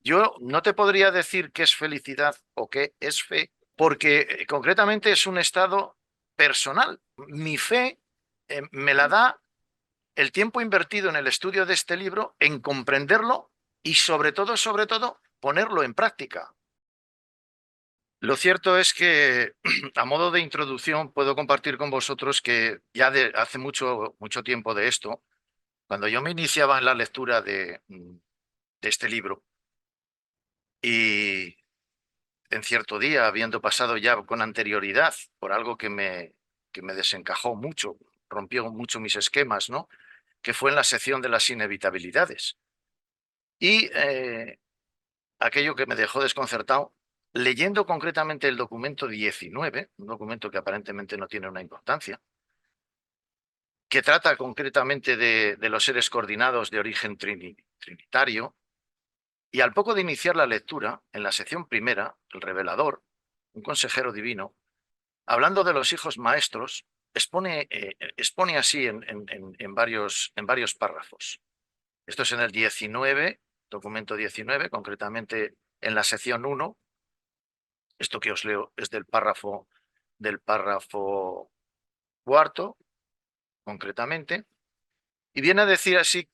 Yo no te podría decir qué es felicidad o qué es fe, porque concretamente es un estado personal. Mi fe me la da el tiempo invertido en el estudio de este libro, en comprenderlo y sobre todo, ponerlo en práctica. Lo cierto es que, a modo de introducción, puedo compartir con vosotros que ya hace mucho tiempo de esto, cuando yo me iniciaba en la lectura de este libro y en cierto día, habiendo pasado ya con anterioridad por algo que me desencajó mucho, rompió mucho mis esquemas, ¿no? Que fue en la sección de las inevitabilidades. Y aquello que me dejó desconcertado, leyendo concretamente el documento 19, un documento que aparentemente no tiene una importancia, que trata concretamente de los seres coordinados de origen trinitario, y al poco de iniciar la lectura, en la sección primera, el revelador, un consejero divino, hablando de los hijos maestros, expone así en varios párrafos. Esto es en el 19, documento 19, concretamente en la sección 1. Esto que os leo es del párrafo cuarto, concretamente, y viene a decir así,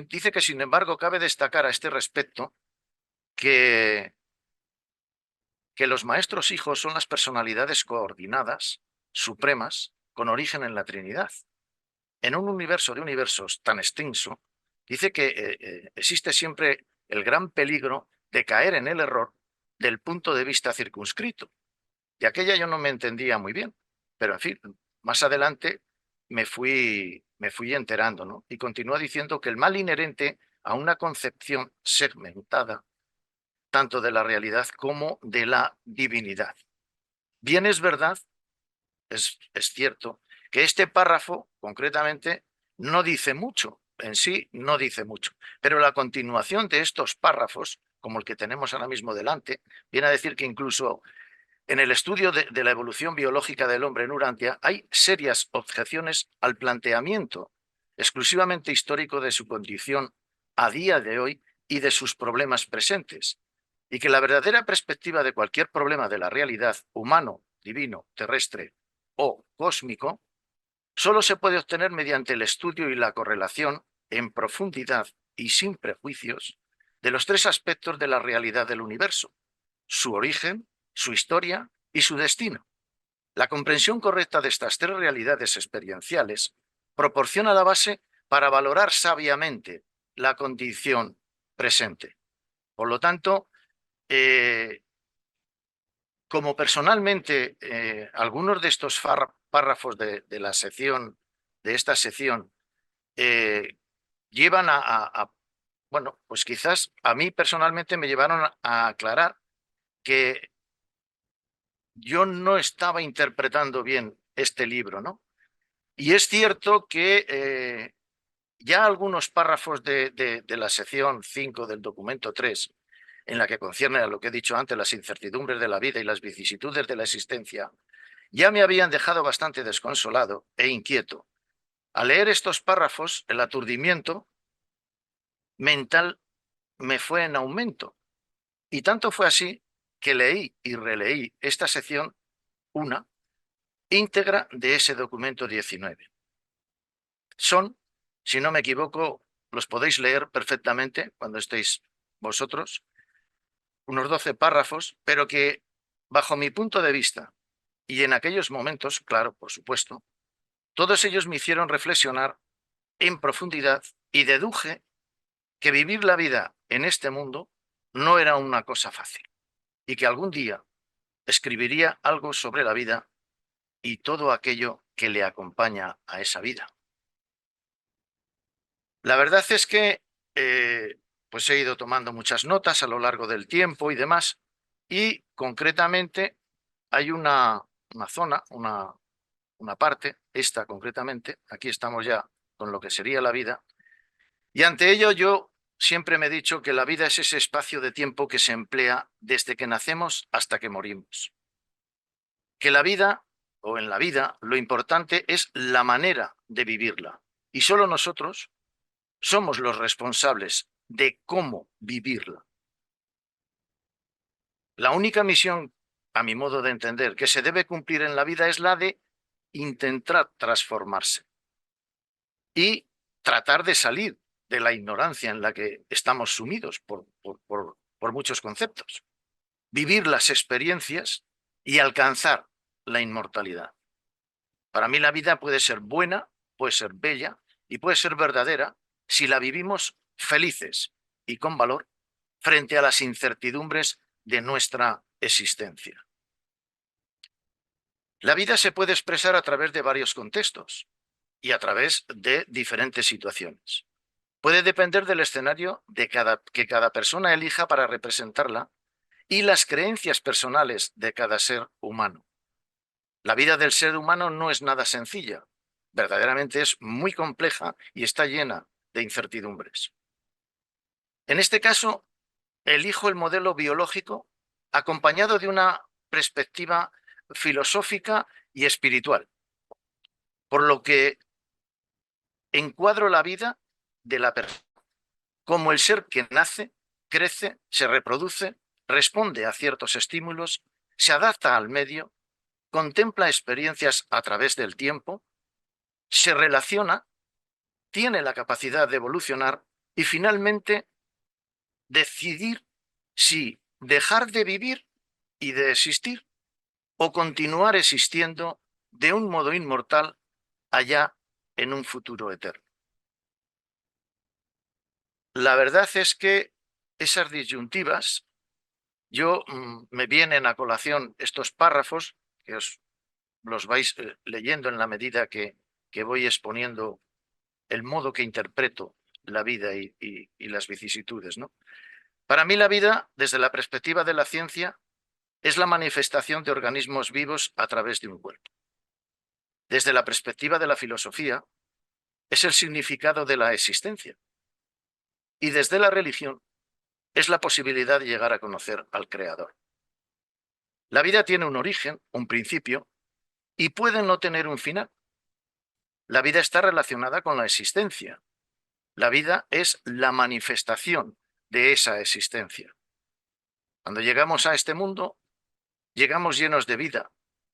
dice que sin embargo cabe destacar a este respecto que, que los maestros hijos son las personalidades coordinadas, supremas, con origen en la Trinidad. En un universo de universos tan extenso, dice que existe siempre el gran peligro de caer en el error del punto de vista circunscrito. Y aquella yo no me entendía muy bien, pero en fin, más adelante me fui enterando, ¿no? Y continúa diciendo que el mal inherente a una concepción segmentada, tanto de la realidad como de la divinidad. Bien es verdad, es cierto, que este párrafo, concretamente, no dice mucho, en sí no dice mucho, pero la continuación de estos párrafos, como el que tenemos ahora mismo delante, viene a decir que incluso en el estudio de la evolución biológica del hombre en Urantia hay serias objeciones al planteamiento exclusivamente histórico de su condición a día de hoy y de sus problemas presentes, y que la verdadera perspectiva de cualquier problema de la realidad humano, divino, terrestre o cósmico solo se puede obtener mediante el estudio y la correlación en profundidad y sin prejuicios de los tres aspectos de la realidad del universo: su origen, su historia y su destino. La comprensión correcta de estas tres realidades experienciales proporciona la base para valorar sabiamente la condición presente. Por lo tanto, eh, como personalmente algunos de estos párrafos de la sección, de esta sección, eh, llevan bueno, pues quizás a mí personalmente me llevaron a aclarar que yo no estaba interpretando bien este libro, ¿no? Y es cierto que ya algunos párrafos de la sección 5 del documento 3, en la que concierne a lo que he dicho antes, las incertidumbres de la vida y las vicisitudes de la existencia, ya me habían dejado bastante desconsolado e inquieto. Al leer estos párrafos, el aturdimiento mental me fue en aumento. Y tanto fue así que leí y releí esta sección, una íntegra de ese documento 19. Son, si no me equivoco, los podéis leer perfectamente cuando estéis vosotros, unos 12 párrafos, pero que, bajo mi punto de vista, y en aquellos momentos, claro, por supuesto, todos ellos me hicieron reflexionar en profundidad y deduje que vivir la vida en este mundo no era una cosa fácil y que algún día escribiría algo sobre la vida y todo aquello que le acompaña a esa vida. La verdad es que pues he ido tomando muchas notas a lo largo del tiempo y demás, y concretamente hay una zona, una parte, esta concretamente, aquí estamos ya con lo que sería la vida, y ante ello yo siempre me he dicho que la vida es ese espacio de tiempo que se emplea desde que nacemos hasta que morimos. Que la vida, o en la vida, lo importante es la manera de vivirla, y solo nosotros somos los responsables de cómo vivirla. La única misión, a mi modo de entender, que se debe cumplir en la vida es la de intentar transformarse y tratar de salir de la ignorancia en la que estamos sumidos por muchos conceptos, vivir las experiencias y alcanzar la inmortalidad. Para mí la vida puede ser buena, puede ser bella y puede ser verdadera si la vivimos felices y con valor frente a las incertidumbres de nuestra existencia. La vida se puede expresar a través de varios contextos y a través de diferentes situaciones. Puede depender del escenario que cada persona elija para representarla y las creencias personales de cada ser humano. La vida del ser humano no es nada sencilla, verdaderamente es muy compleja y está llena de incertidumbres. En este caso, elijo el modelo biológico acompañado de una perspectiva filosófica y espiritual, por lo que encuadro la vida de la persona como el ser que nace, crece, se reproduce, responde a ciertos estímulos, se adapta al medio, contempla experiencias a través del tiempo, se relaciona, tiene la capacidad de evolucionar y finalmente decidir si dejar de vivir y de existir o continuar existiendo de un modo inmortal allá en un futuro eterno. La verdad es que esas disyuntivas, me vienen a colación estos párrafos, que os los vais leyendo en la medida que voy exponiendo el modo que interpreto la vida y las vicisitudes, ¿no? Para mí la vida, desde la perspectiva de la ciencia, es la manifestación de organismos vivos a través de un cuerpo. Desde la perspectiva de la filosofía, es el significado de la existencia. Y desde la religión, es la posibilidad de llegar a conocer al Creador. La vida tiene un origen, un principio, y puede no tener un final. La vida está relacionada con la existencia. La vida es la manifestación de esa existencia. Cuando llegamos a este mundo, llegamos llenos de vida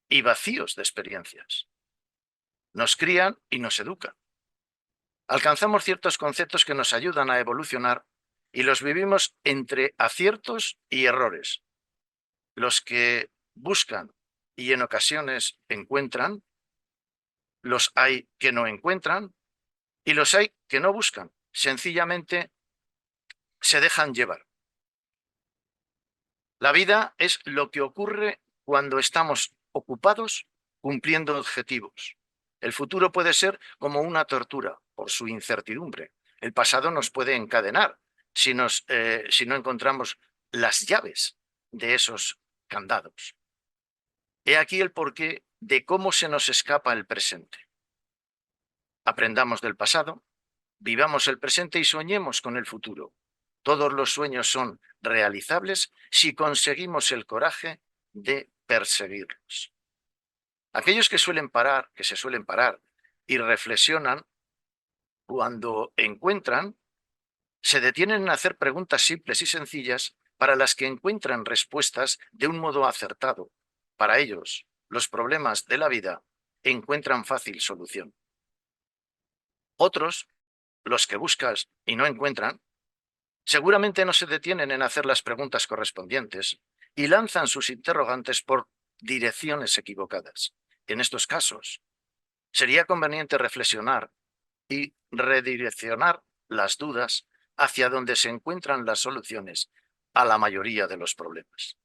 y vacíos de experiencias. Nos crían y nos educan. Alcanzamos ciertos conceptos que nos ayudan a evolucionar y los vivimos entre aciertos y errores. Los que buscan y en ocasiones encuentran, los hay que no encuentran y los hay que no buscan. Sencillamente se dejan llevar. La vida es lo que ocurre cuando estamos ocupados cumpliendo objetivos. El futuro puede ser como una tortura por su incertidumbre. El pasado nos puede encadenar si no encontramos las llaves de esos candados. He aquí el porqué de cómo se nos escapa el presente. Aprendamos del pasado, vivamos el presente y soñemos con el futuro. Todos los sueños son realizables si conseguimos el coraje de perseguirlos. Aquellos que se suelen parar y reflexionan, cuando encuentran, se detienen en hacer preguntas simples y sencillas para las que encuentran respuestas de un modo acertado. Para ellos, los problemas de la vida encuentran fácil solución. Otros, los que buscas y no encuentran, seguramente no se detienen en hacer las preguntas correspondientes y lanzan sus interrogantes por direcciones equivocadas. En estos casos, sería conveniente reflexionar y redireccionar las dudas hacia donde se encuentran las soluciones a la mayoría de los problemas.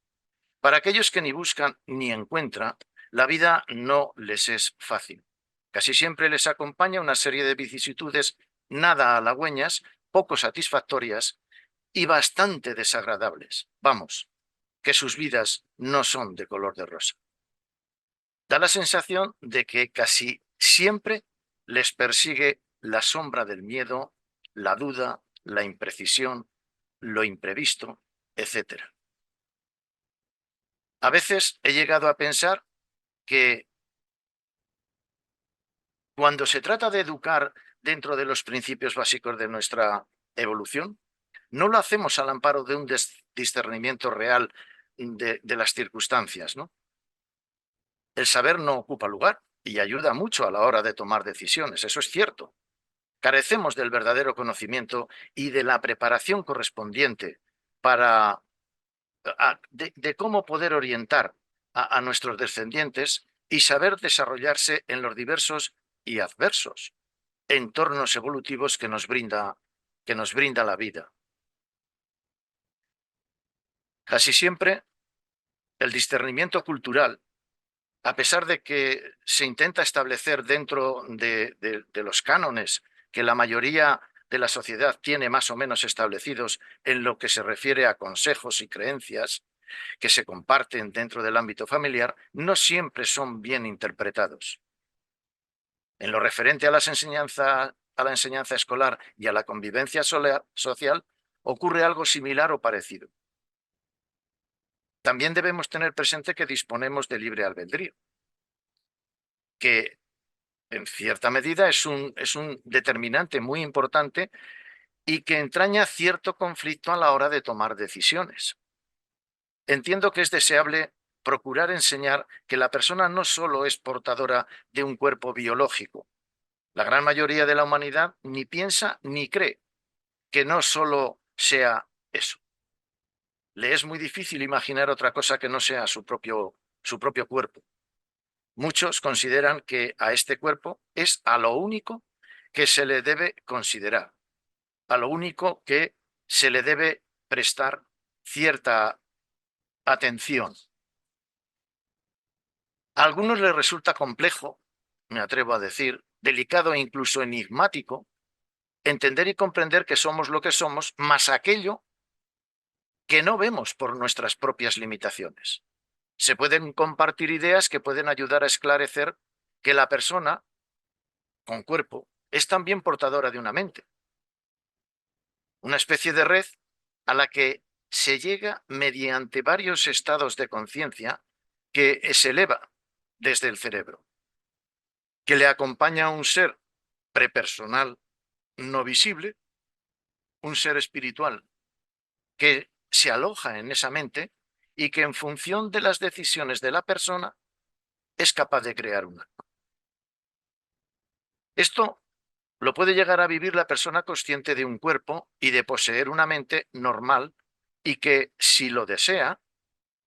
Para aquellos que ni buscan ni encuentran, la vida no les es fácil. Casi siempre les acompaña una serie de vicisitudes nada halagüeñas, poco satisfactorias y bastante desagradables. Vamos, que sus vidas no son de color de rosa. Da la sensación de que casi siempre les persigue la sombra del miedo, la duda, la imprecisión, lo imprevisto, etc. A veces he llegado a pensar que cuando se trata de educar dentro de los principios básicos de nuestra evolución, no lo hacemos al amparo de un discernimiento real de las circunstancias, ¿no? El saber no ocupa lugar y ayuda mucho a la hora de tomar decisiones, eso es cierto. Carecemos del verdadero conocimiento y de la preparación correspondiente para de cómo poder orientar a nuestros descendientes y saber desarrollarse en los diversos y adversos entornos evolutivos que nos brinda la vida. Casi siempre el discernimiento cultural, a pesar de que se intenta establecer dentro de los cánones que la mayoría de la sociedad tiene más o menos establecidos en lo que se refiere a consejos y creencias que se comparten dentro del ámbito familiar, no siempre son bien interpretados. En lo referente a la enseñanza escolar y a la convivencia social, ocurre algo similar o parecido. También debemos tener presente que disponemos de libre albedrío, que en cierta medida es un determinante muy importante y que entraña cierto conflicto a la hora de tomar decisiones. Entiendo que es deseable procurar enseñar que la persona no solo es portadora de un cuerpo biológico. La gran mayoría de la humanidad ni piensa ni cree que no solo sea eso. Le es muy difícil imaginar otra cosa que no sea su propio cuerpo. Muchos consideran que a este cuerpo es a lo único que se le debe considerar, a lo único que se le debe prestar cierta atención. A algunos les resulta complejo, me atrevo a decir, delicado e incluso enigmático, entender y comprender que somos lo que somos, más aquello que no vemos por nuestras propias limitaciones. Se pueden compartir ideas que pueden ayudar a esclarecer que la persona con cuerpo es también portadora de una mente, una especie de red a la que se llega mediante varios estados de conciencia que se eleva desde el cerebro, que le acompaña a un ser prepersonal no visible, un ser espiritual que se aloja en esa mente y que en función de las decisiones de la persona es capaz de crear una. Esto lo puede llegar a vivir la persona consciente de un cuerpo y de poseer una mente normal y que, si lo desea,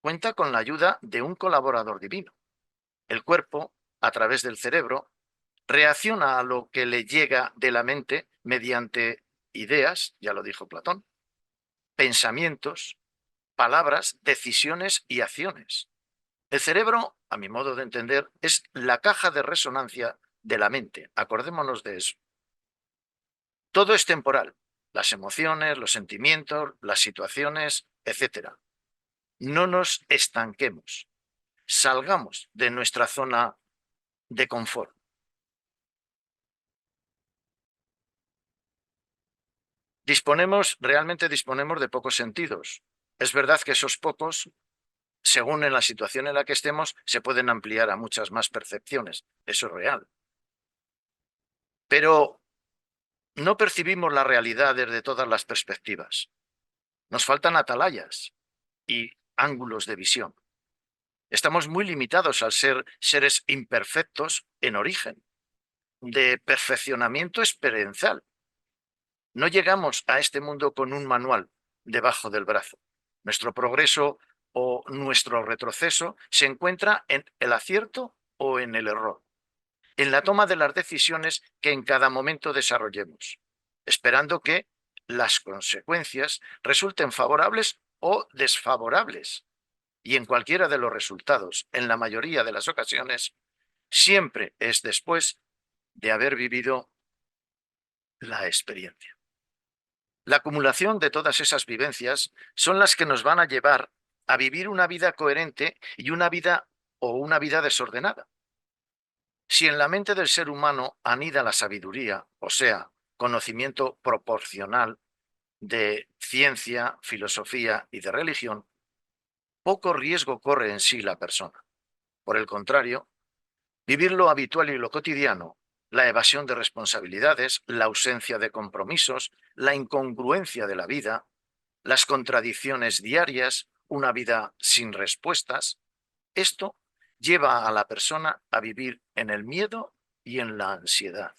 cuenta con la ayuda de un colaborador divino. El cuerpo, a través del cerebro, reacciona a lo que le llega de la mente mediante ideas, ya lo dijo Platón, pensamientos, palabras, decisiones y acciones. El cerebro, a mi modo de entender, es la caja de resonancia de la mente. Acordémonos de eso. Todo es temporal. Las emociones, los sentimientos, las situaciones, etcétera. No nos estanquemos. Salgamos de nuestra zona de confort. Realmente disponemos de pocos sentidos. Es verdad que esos pocos, según en la situación en la que estemos, se pueden ampliar a muchas más percepciones. Eso es real. Pero no percibimos la realidad desde todas las perspectivas. Nos faltan atalayas y ángulos de visión. Estamos muy limitados al ser seres imperfectos en origen, de perfeccionamiento experiencial. No llegamos a este mundo con un manual debajo del brazo. Nuestro progreso o nuestro retroceso se encuentra en el acierto o en el error, en la toma de las decisiones que en cada momento desarrollemos, esperando que las consecuencias resulten favorables o desfavorables. Y en cualquiera de los resultados, en la mayoría de las ocasiones, siempre es después de haber vivido la experiencia. La acumulación de todas esas vivencias son las que nos van a llevar a vivir una vida coherente y una vida desordenada. Si en la mente del ser humano anida la sabiduría, o sea, conocimiento proporcional de ciencia, filosofía y de religión, poco riesgo corre en sí la persona. Por el contrario, vivir lo habitual y lo cotidiano, la evasión de responsabilidades, la ausencia de compromisos, la incongruencia de la vida, las contradicciones diarias una vida sin respuestas, esto lleva a la persona a vivir en el miedo y en la ansiedad.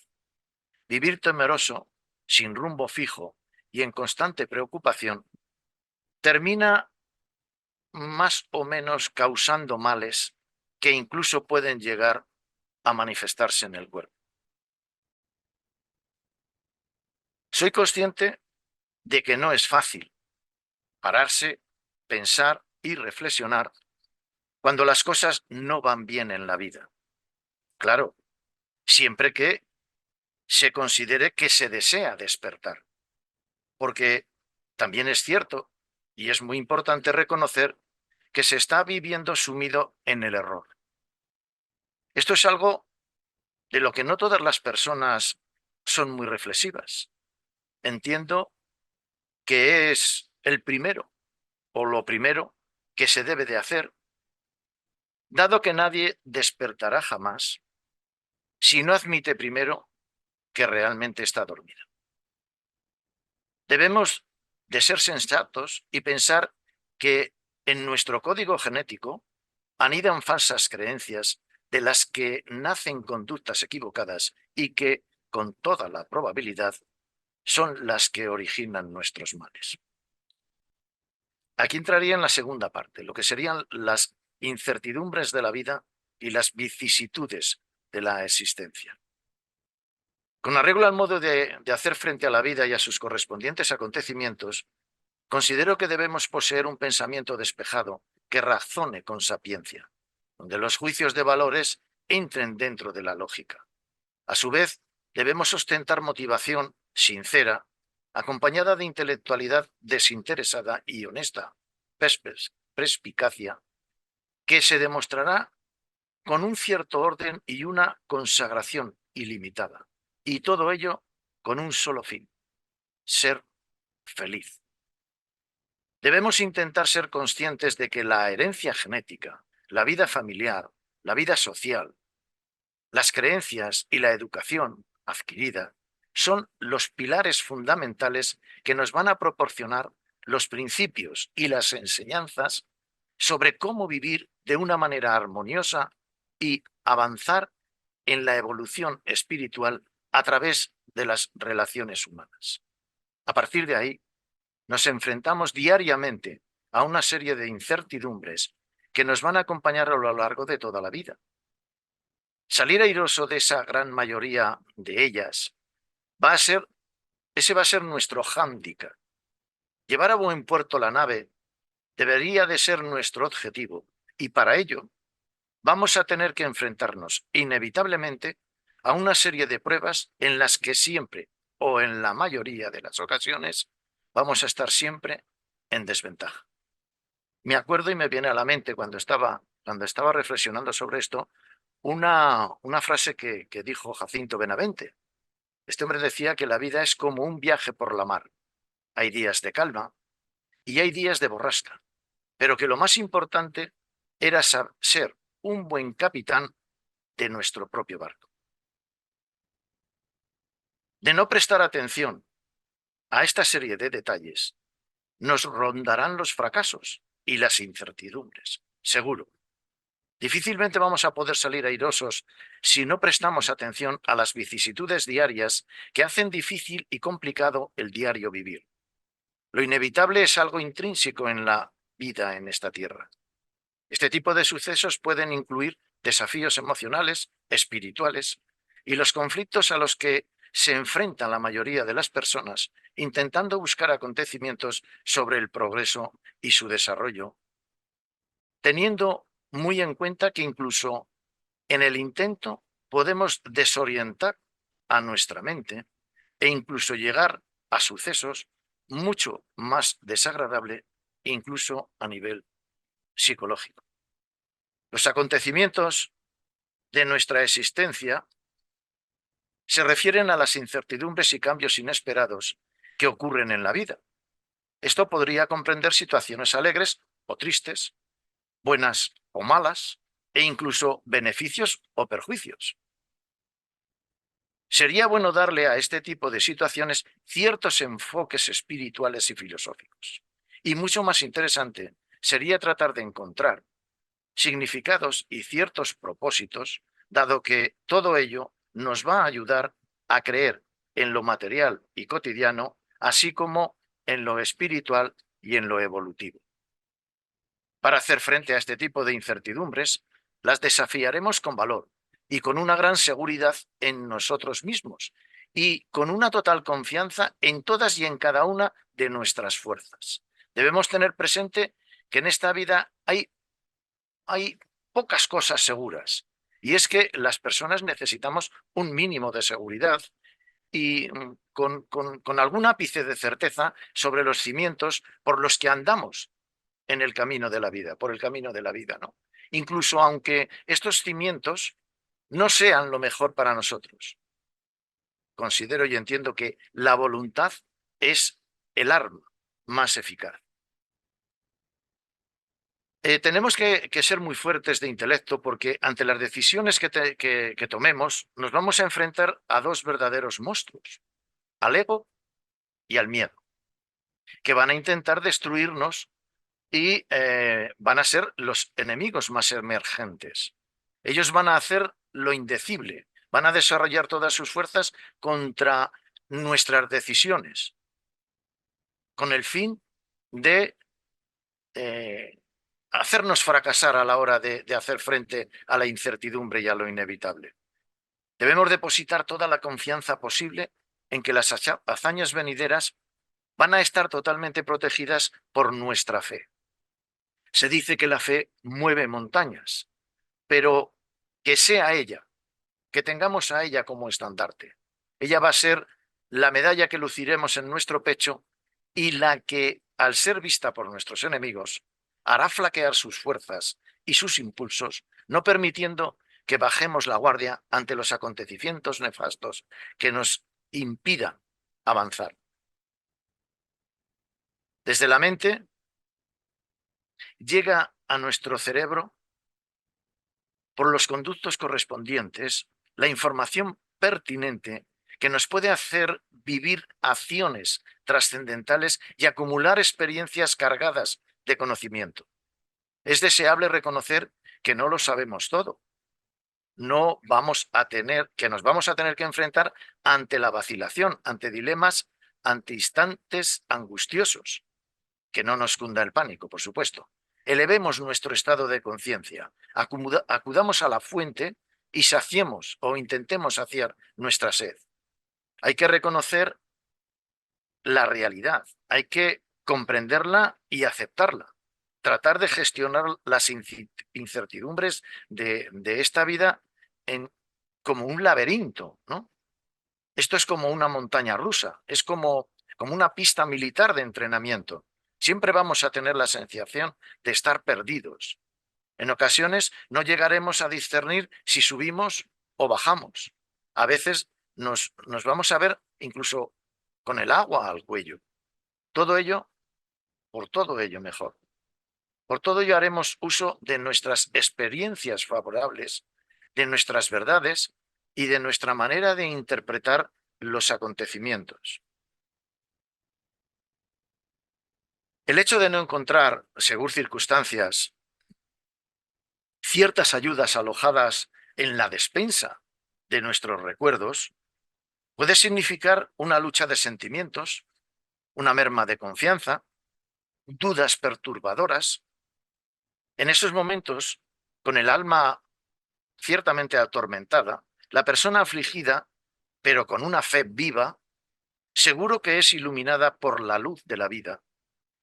Vivir temeroso, sin rumbo fijo y en constante preocupación, termina más o menos causando males que incluso pueden llegar a manifestarse en el cuerpo. Soy consciente de que no es fácil pararse, pensar y reflexionar cuando las cosas no van bien en la vida. Claro, siempre que se considere que se desea despertar, porque también es cierto y es muy importante reconocer que se está viviendo sumido en el error. Esto es algo de lo que no todas las personas son muy reflexivas. Entiendo que es el primero o lo primero que se debe de hacer, dado que nadie despertará jamás si no admite primero que realmente está dormido. Debemos de ser sensatos y pensar que en nuestro código genético anidan falsas creencias de las que nacen conductas equivocadas y que, con toda la probabilidad, son las que originan nuestros males. Aquí entraría en la segunda parte, lo que serían las incertidumbres de la vida y las vicisitudes de la existencia. Con arreglo al modo de hacer frente a la vida y a sus correspondientes acontecimientos, considero que debemos poseer un pensamiento despejado que razone con sapiencia, donde los juicios de valores entren dentro de la lógica. A su vez, debemos ostentar motivación sincera, acompañada de intelectualidad desinteresada y honesta, perspicacia, que se demostrará con un cierto orden y una consagración ilimitada. Y todo ello con un solo fin: ser feliz. Debemos intentar ser conscientes de que la herencia genética, la vida familiar, la vida social, las creencias y la educación adquirida son los pilares fundamentales que nos van a proporcionar los principios y las enseñanzas sobre cómo vivir de una manera armoniosa y avanzar en la evolución espiritual a través de las relaciones humanas. A partir de ahí, nos enfrentamos diariamente a una serie de incertidumbres que nos van a acompañar a lo largo de toda la vida. Salir airoso de esa gran mayoría de ellas ese va a ser nuestro hándicap. Llevar a buen puerto la nave debería de ser nuestro objetivo, y para ello vamos a tener que enfrentarnos inevitablemente a una serie de pruebas en las que siempre, o en la mayoría de las ocasiones, vamos a estar siempre en desventaja. Me acuerdo y me viene a la mente cuando estaba reflexionando sobre esto, una frase que dijo Jacinto Benavente. Este hombre decía que la vida es como un viaje por la mar. Hay días de calma y hay días de borrasca, pero que lo más importante era ser un buen capitán de nuestro propio barco. De no prestar atención a esta serie de detalles, nos rondarán los fracasos y las incertidumbres, seguro. Difícilmente vamos a poder salir airosos si no prestamos atención a las vicisitudes diarias que hacen difícil y complicado el diario vivir. Lo inevitable es algo intrínseco en la vida en esta tierra. Este tipo de sucesos pueden incluir desafíos emocionales, espirituales y los conflictos a los que se enfrentan la mayoría de las personas intentando buscar acontecimientos sobre el progreso y su desarrollo, teniendo muy en cuenta que incluso en el intento podemos desorientar a nuestra mente e incluso llegar a sucesos mucho más desagradables, incluso a nivel psicológico. Los acontecimientos de nuestra existencia se refieren a las incertidumbres y cambios inesperados que ocurren en la vida. Esto podría comprender situaciones alegres o tristes, buenas o malas, e incluso beneficios o perjuicios. Sería bueno darle a este tipo de situaciones ciertos enfoques espirituales y filosóficos. Y mucho más interesante sería tratar de encontrar significados y ciertos propósitos, dado que todo ello nos va a ayudar a creer en lo material y cotidiano, así como en lo espiritual y en lo evolutivo. Para hacer frente a este tipo de incertidumbres, las desafiaremos con valor y con una gran seguridad en nosotros mismos y con una total confianza en todas y en cada una de nuestras fuerzas. Debemos tener presente que en esta vida hay pocas cosas seguras, y es que las personas necesitamos un mínimo de seguridad y con algún ápice de certeza sobre los cimientos por los que andamos en el camino de la vida, por el camino de la vida, ¿no? Incluso aunque estos cimientos no sean lo mejor para nosotros. Considero y entiendo que la voluntad es el arma más eficaz. Tenemos que ser muy fuertes de intelecto porque ante las decisiones que tomemos nos vamos a enfrentar a dos verdaderos monstruos, al ego y al miedo, que van a intentar destruirnos y van a ser los enemigos más emergentes. Ellos van a hacer lo indecible, van a desarrollar todas sus fuerzas contra nuestras decisiones, con el fin de hacernos fracasar a la hora de hacer frente a la incertidumbre y a lo inevitable. Debemos depositar toda la confianza posible en que las hazañas venideras van a estar totalmente protegidas por nuestra fe. Se dice que la fe mueve montañas, pero que sea ella, que tengamos a ella como estandarte. Ella va a ser la medalla que luciremos en nuestro pecho y la que, al ser vista por nuestros enemigos, hará flaquear sus fuerzas y sus impulsos, no permitiendo que bajemos la guardia ante los acontecimientos nefastos que nos impidan avanzar. Desde la mente llega a nuestro cerebro por los conductos correspondientes la información pertinente que nos puede hacer vivir acciones trascendentales y acumular experiencias cargadas de conocimiento. Es deseable reconocer que no lo sabemos todo. No vamos a tener, que nos vamos a tener que enfrentar ante la vacilación, ante dilemas, ante instantes angustiosos. Que no nos cunda el pánico, por supuesto. Elevemos nuestro estado de conciencia, acudamos a la fuente y saciemos o intentemos saciar nuestra sed. Hay que reconocer la realidad, hay que comprenderla y aceptarla. Tratar de gestionar las incertidumbres de esta vida como un laberinto, ¿no? Esto es como una montaña rusa, es como una pista militar de entrenamiento. Siempre vamos a tener la sensación de estar perdidos. En ocasiones no llegaremos a discernir si subimos o bajamos. A veces nos vamos a ver incluso con el agua al cuello. Todo ello, por todo ello mejor. Por todo ello haremos uso de nuestras experiencias favorables, de nuestras verdades y de nuestra manera de interpretar los acontecimientos. El hecho de no encontrar, según circunstancias, ciertas ayudas alojadas en la despensa de nuestros recuerdos, puede significar una lucha de sentimientos, una merma de confianza, dudas perturbadoras. En esos momentos, con el alma ciertamente atormentada, la persona afligida, pero con una fe viva, seguro que es iluminada por la luz de la vida,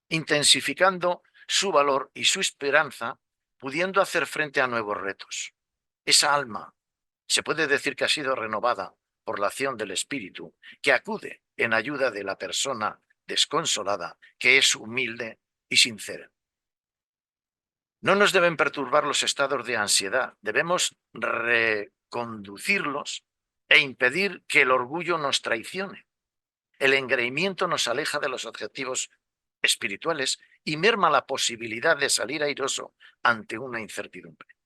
intensificando su valor y su esperanza, pudiendo hacer frente a nuevos retos. Esa alma se puede decir que ha sido renovada por la acción del Espíritu, que acude en ayuda de la persona desconsolada, que es humilde y sincera. No nos deben perturbar los estados de ansiedad, debemos reconducirlos e impedir que el orgullo nos traicione. El engreimiento nos aleja de los objetivos espirituales y merma la posibilidad de salir airoso ante una incertidumbre.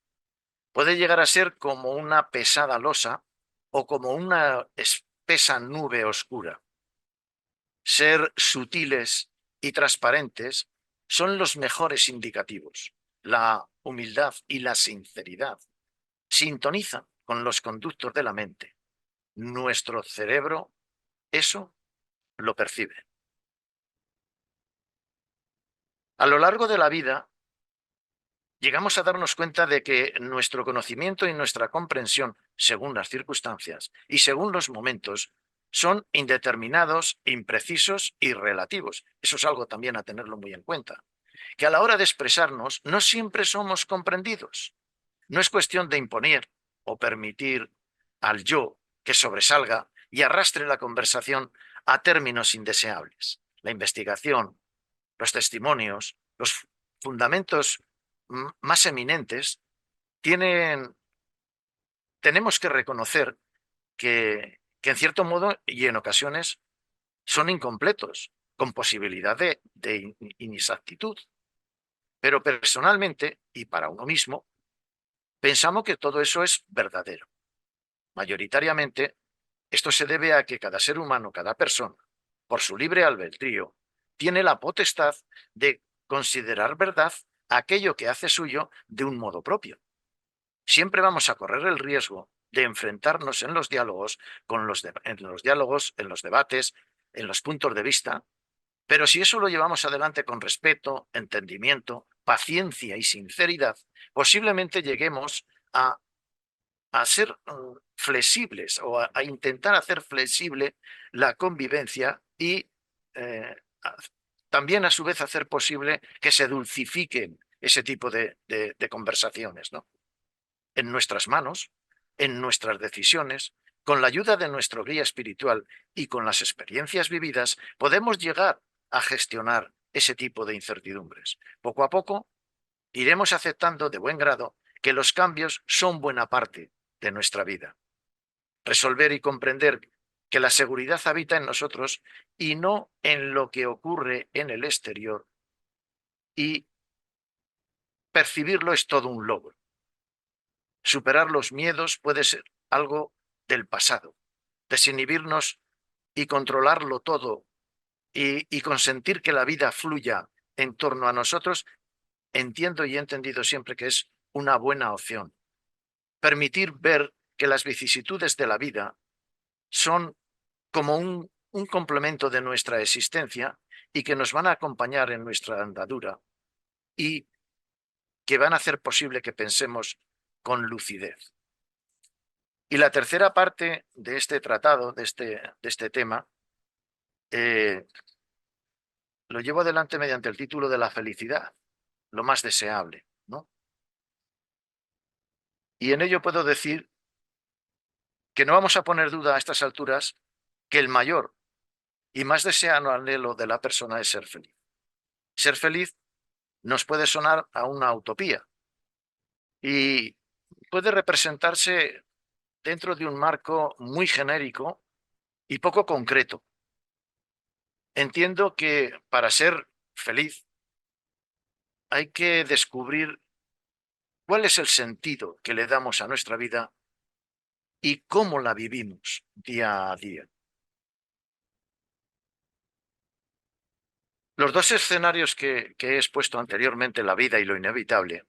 Puede llegar a ser como una pesada losa o como una espesa nube oscura. Ser sutiles y transparentes son los mejores indicativos. La humildad y la sinceridad sintonizan con los conductos de la mente. Nuestro cerebro eso lo percibe. A lo largo de la vida, llegamos a darnos cuenta de que nuestro conocimiento y nuestra comprensión, según las circunstancias y según los momentos, son indeterminados, imprecisos y relativos. Eso es algo también a tenerlo muy en cuenta. Que a la hora de expresarnos no siempre somos comprendidos. No es cuestión de imponer o permitir al yo que sobresalga y arrastre la conversación a términos indeseables. La investigación, los testimonios, los fundamentos más eminentes tenemos que reconocer que en cierto modo y en ocasiones son incompletos, con posibilidad de inexactitud. Pero personalmente, y para uno mismo, pensamos que todo eso es verdadero. Mayoritariamente, esto se debe a que cada ser humano, cada persona, por su libre albedrío, tiene la potestad de considerar verdad aquello que hace suyo de un modo propio. Siempre vamos a correr el riesgo de enfrentarnos en los diálogos, en los debates, en los puntos de vista, pero si eso lo llevamos adelante con respeto, entendimiento, paciencia y sinceridad, posiblemente lleguemos a ser flexibles o a intentar hacer flexible la convivencia y eh, a- también a su vez hacer posible que se dulcifiquen ese tipo de conversaciones, ¿no? En nuestras manos, en nuestras decisiones, con la ayuda de nuestro guía espiritual y con las experiencias vividas, podemos llegar a gestionar ese tipo de incertidumbres. Poco a poco iremos aceptando de buen grado que los cambios son buena parte de nuestra vida. Resolver y comprender que la seguridad habita en nosotros y no en lo que ocurre en el exterior, y percibirlo es todo un logro. Superar los miedos puede ser algo del pasado. Desinhibirnos y controlarlo todo y consentir que la vida fluya en torno a nosotros, entiendo y he entendido siempre que es una buena opción. Permitir ver que las vicisitudes de la vida son como un complemento de nuestra existencia y que nos van a acompañar en nuestra andadura y que van a hacer posible que pensemos con lucidez. Y la tercera parte de este tratado, de este tema, eh, lo llevo adelante mediante el título de la felicidad, lo más deseable, ¿no? Y en ello puedo decir que no vamos a poner duda a estas alturas que el mayor y más deseado anhelo de la persona es ser feliz. Ser feliz nos puede sonar a una utopía y puede representarse dentro de un marco muy genérico y poco concreto. Entiendo que para ser feliz hay que descubrir cuál es el sentido que le damos a nuestra vida y cómo la vivimos día a día. Los dos escenarios que he expuesto anteriormente, la vida y lo inevitable,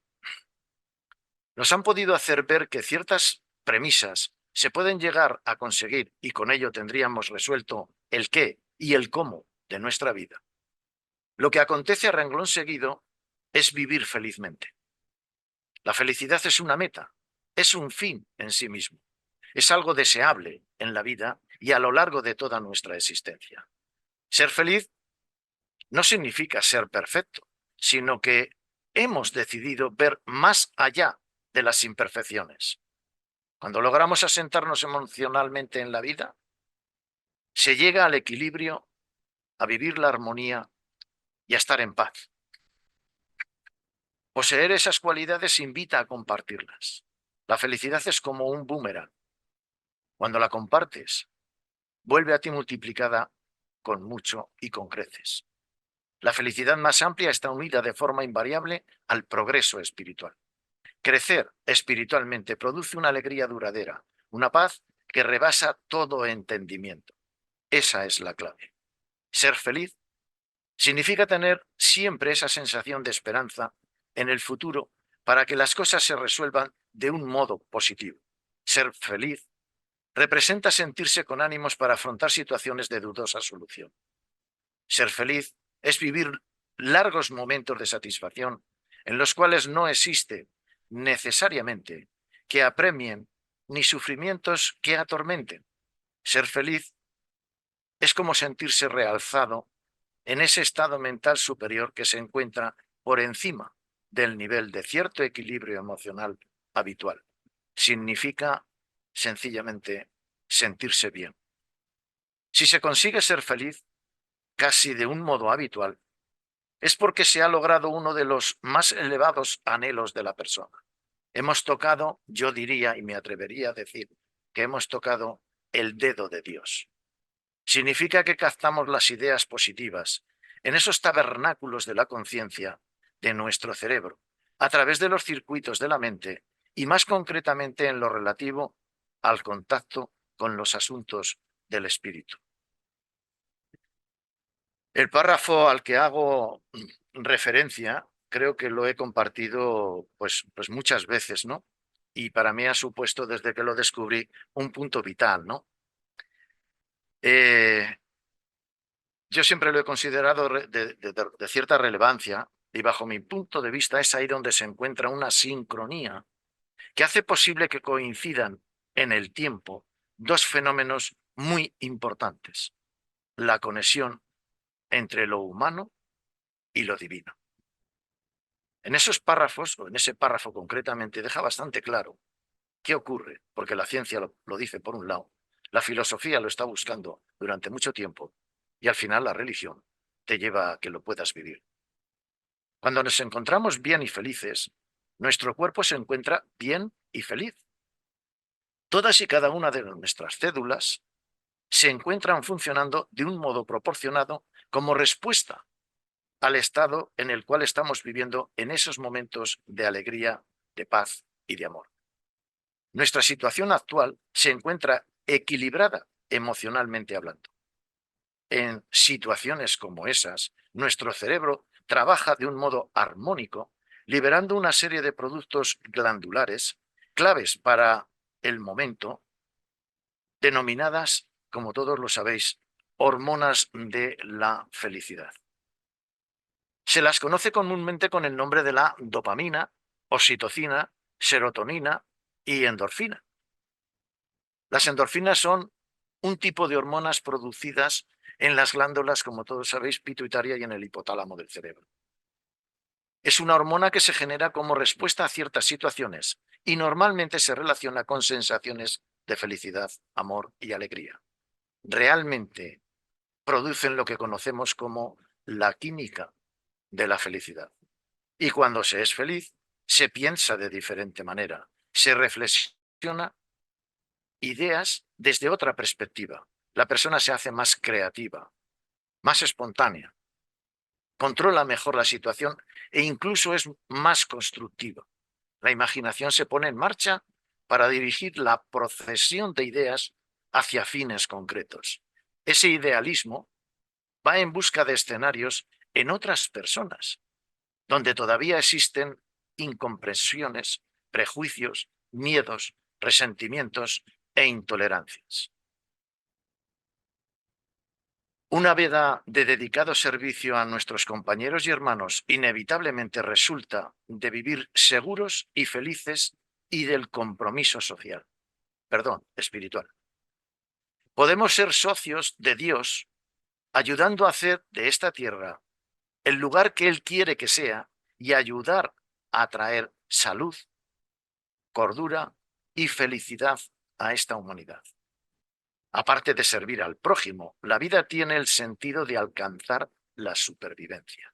nos han podido hacer ver que ciertas premisas se pueden llegar a conseguir y con ello tendríamos resuelto el qué y el cómo de nuestra vida. Lo que acontece a renglón seguido es vivir felizmente. La felicidad es una meta, es un fin en sí mismo, es algo deseable en la vida y a lo largo de toda nuestra existencia. Ser feliz no significa ser perfecto, sino que hemos decidido ver más allá de las imperfecciones. Cuando logramos asentarnos emocionalmente en la vida, se llega al equilibrio, a vivir la armonía y a estar en paz. Poseer esas cualidades invita a compartirlas. La felicidad es como un boomerang. Cuando la compartes, vuelve a ti multiplicada con mucho y con creces. La felicidad más amplia está unida de forma invariable al progreso espiritual. Crecer espiritualmente produce una alegría duradera, una paz que rebasa todo entendimiento. Esa es la clave. Ser feliz Significa tener siempre esa sensación de esperanza en el futuro para que las cosas se resuelvan de un modo positivo. Ser feliz representa sentirse con ánimos para afrontar situaciones de dudosa solución. Ser feliz es vivir largos momentos de satisfacción en los cuales no existe necesariamente que apremien ni sufrimientos que atormenten. Ser feliz es como sentirse realzado en ese estado mental superior que se encuentra por encima del nivel de cierto equilibrio emocional habitual. Significa sencillamente sentirse bien. Si se consigue ser feliz casi de un modo habitual, es porque se ha logrado uno de los más elevados anhelos de la persona. Hemos tocado, yo diría y me atrevería a decir, que hemos tocado el dedo de Dios. Significa que captamos las ideas positivas en esos tabernáculos de la conciencia de nuestro cerebro, a través de los circuitos de la mente y más concretamente en lo relativo al contacto con los asuntos del espíritu. El párrafo al que hago referencia creo que lo he compartido pues muchas veces, ¿no? Y para mí ha supuesto desde que lo descubrí un punto vital, ¿no? Eh, Yo siempre lo he considerado de cierta relevancia y bajo mi punto de vista es ahí donde se encuentra una sincronía que hace posible que coincidan en el tiempo dos fenómenos muy importantes: la conexión entre lo humano y lo divino. En esos párrafos, o en ese párrafo concretamente, deja bastante claro qué ocurre, porque la ciencia lo dice por un lado, la filosofía lo está buscando durante mucho tiempo y al final la religión te lleva a que lo puedas vivir. Cuando nos encontramos bien y felices, nuestro cuerpo se encuentra bien y feliz. Todas y cada una de nuestras células se encuentran funcionando de un modo proporcionado como respuesta al estado en el cual estamos viviendo en esos momentos de alegría, de paz y de amor. Nuestra situación actual se encuentra equilibrada emocionalmente hablando. En situaciones como esas, nuestro cerebro trabaja de un modo armónico, liberando una serie de productos glandulares claves para el momento, denominadas, como todos lo sabéis, hormonas de la felicidad. Se las conoce comúnmente con el nombre de la dopamina, oxitocina, serotonina y endorfina. Las endorfinas son un tipo de hormonas producidas en las glándulas, como todos sabéis, pituitaria y en el hipotálamo del cerebro. Es una hormona que se genera como respuesta a ciertas situaciones y normalmente se relaciona con sensaciones de felicidad, amor y alegría. Realmente producen lo que conocemos como la química de la felicidad. Y cuando se es feliz, se piensa de diferente manera, se reflexiona ideas desde otra perspectiva. La persona se hace más creativa, más espontánea, controla mejor la situación e incluso es más constructiva. La imaginación se pone en marcha para dirigir la procesión de ideas hacia fines concretos. Ese idealismo va en busca de escenarios en otras personas, donde todavía existen incomprensiones, prejuicios, miedos, resentimientos e intolerancias. Una vida de dedicado servicio a nuestros compañeros y hermanos inevitablemente resulta de vivir seguros y felices y del compromiso social, espiritual. Podemos ser socios de Dios ayudando a hacer de esta tierra el lugar que Él quiere que sea y ayudar a traer salud, cordura y felicidad a esta humanidad. Aparte de servir al prójimo, la vida tiene el sentido de alcanzar la supervivencia.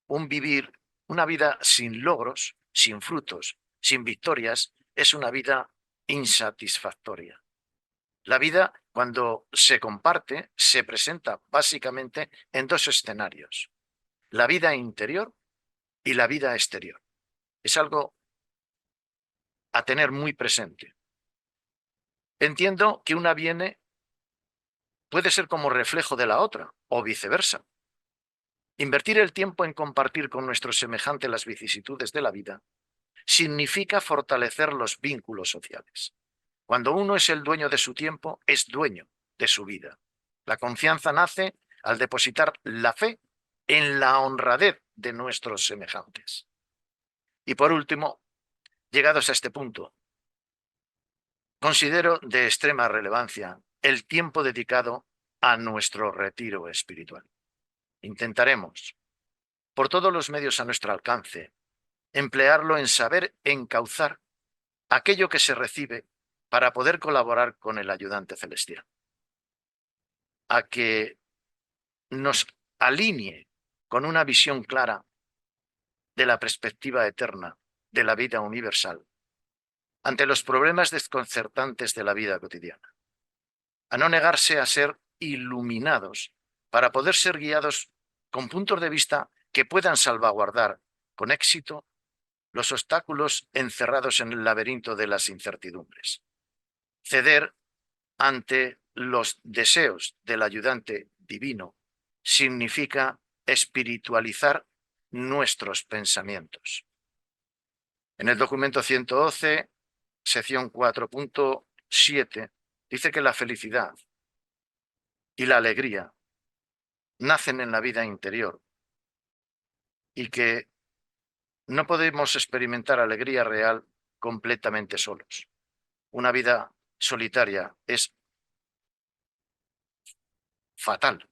Un vivir, una vida sin logros, sin frutos, sin victorias, es una vida insatisfactoria. La vida, cuando se comparte, se presenta básicamente en dos escenarios: la vida interior y la vida exterior. Es algo a tener muy presente. Entiendo que una puede ser como reflejo de la otra o viceversa. Invertir el tiempo en compartir con nuestro semejante las vicisitudes de la vida significa fortalecer los vínculos sociales. Cuando uno es el dueño de su tiempo, es dueño de su vida. La confianza nace al depositar la fe en la honradez de nuestros semejantes. Y por último, llegados a este punto, considero de extrema relevancia el tiempo dedicado a nuestro retiro espiritual. Intentaremos, por todos los medios a nuestro alcance, emplearlo en saber encauzar aquello que se recibe para poder colaborar con el ayudante celestial, a que nos alinee con una visión clara de la perspectiva eterna de la vida universal ante los problemas desconcertantes de la vida cotidiana, a no negarse a ser iluminados para poder ser guiados con puntos de vista que puedan salvaguardar con éxito los obstáculos encerrados en el laberinto de las incertidumbres, ceder ante los deseos del ayudante divino significa espiritualizar nuestros pensamientos. En el documento 112, sección 4.7, dice que la felicidad y la alegría nacen en la vida interior y que no podemos experimentar alegría real completamente solos. Una vida solitaria es fatal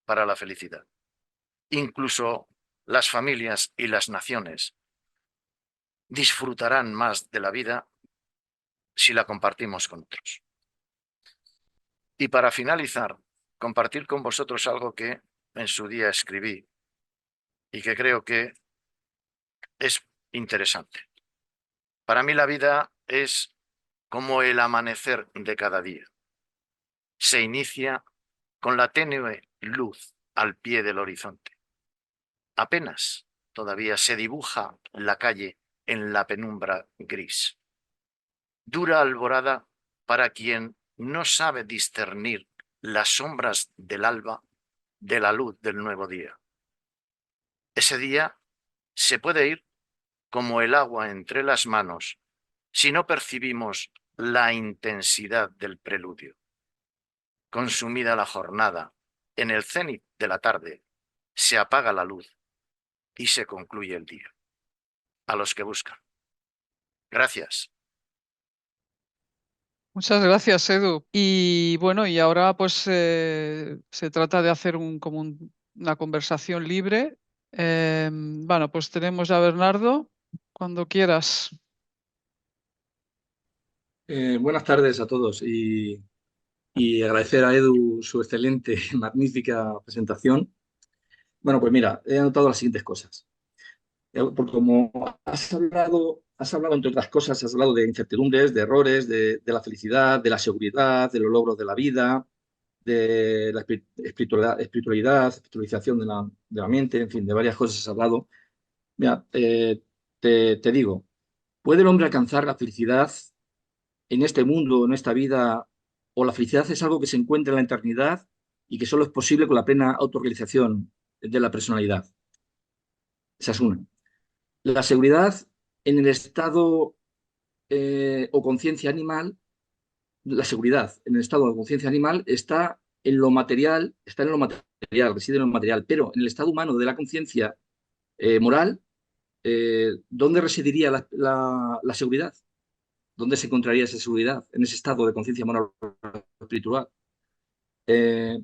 para la felicidad. Incluso las familias y las naciones disfrutarán más de la vida si la compartimos con otros. Y para finalizar, compartir con vosotros algo que en su día escribí y que creo que es interesante. Para mí la vida es como el amanecer de cada día. Se inicia con la tenue luz al pie del horizonte. Apenas todavía se dibuja la calle en la penumbra gris. Dura alborada para quien no sabe discernir las sombras del alba de la luz del nuevo día. Ese día se puede ir como el agua entre las manos si no percibimos la intensidad del preludio. Consumida la jornada, en el cénit de la tarde, se apaga la luz y se concluye el día. A los que buscan. Gracias. Muchas gracias, Edu. Y bueno, y ahora pues se trata de hacer una conversación libre. Bueno, pues tenemos a Bernardo, cuando quieras. Buenas tardes a todos y agradecer a Edu su excelente, magnífica presentación. Bueno, pues mira, he anotado las siguientes cosas. Porque como has hablado entre otras cosas, has hablado de incertidumbres, de errores, de la felicidad, de la seguridad, de los logros de la vida, de la espiritualización de la mente, en fin, de varias cosas has hablado. Mira, te digo, ¿puede el hombre alcanzar la felicidad en este mundo, en esta vida, o la felicidad es algo que se encuentra en la eternidad y que solo es posible con la plena autorrealización de la personalidad? Esa es una. La seguridad en el estado o conciencia animal, la seguridad en el estado de conciencia animal está en lo material, reside en lo material, pero en el estado humano de la conciencia moral, ¿dónde residiría la seguridad? ¿Dónde se encontraría esa seguridad en ese estado de conciencia moral espiritual? Eh,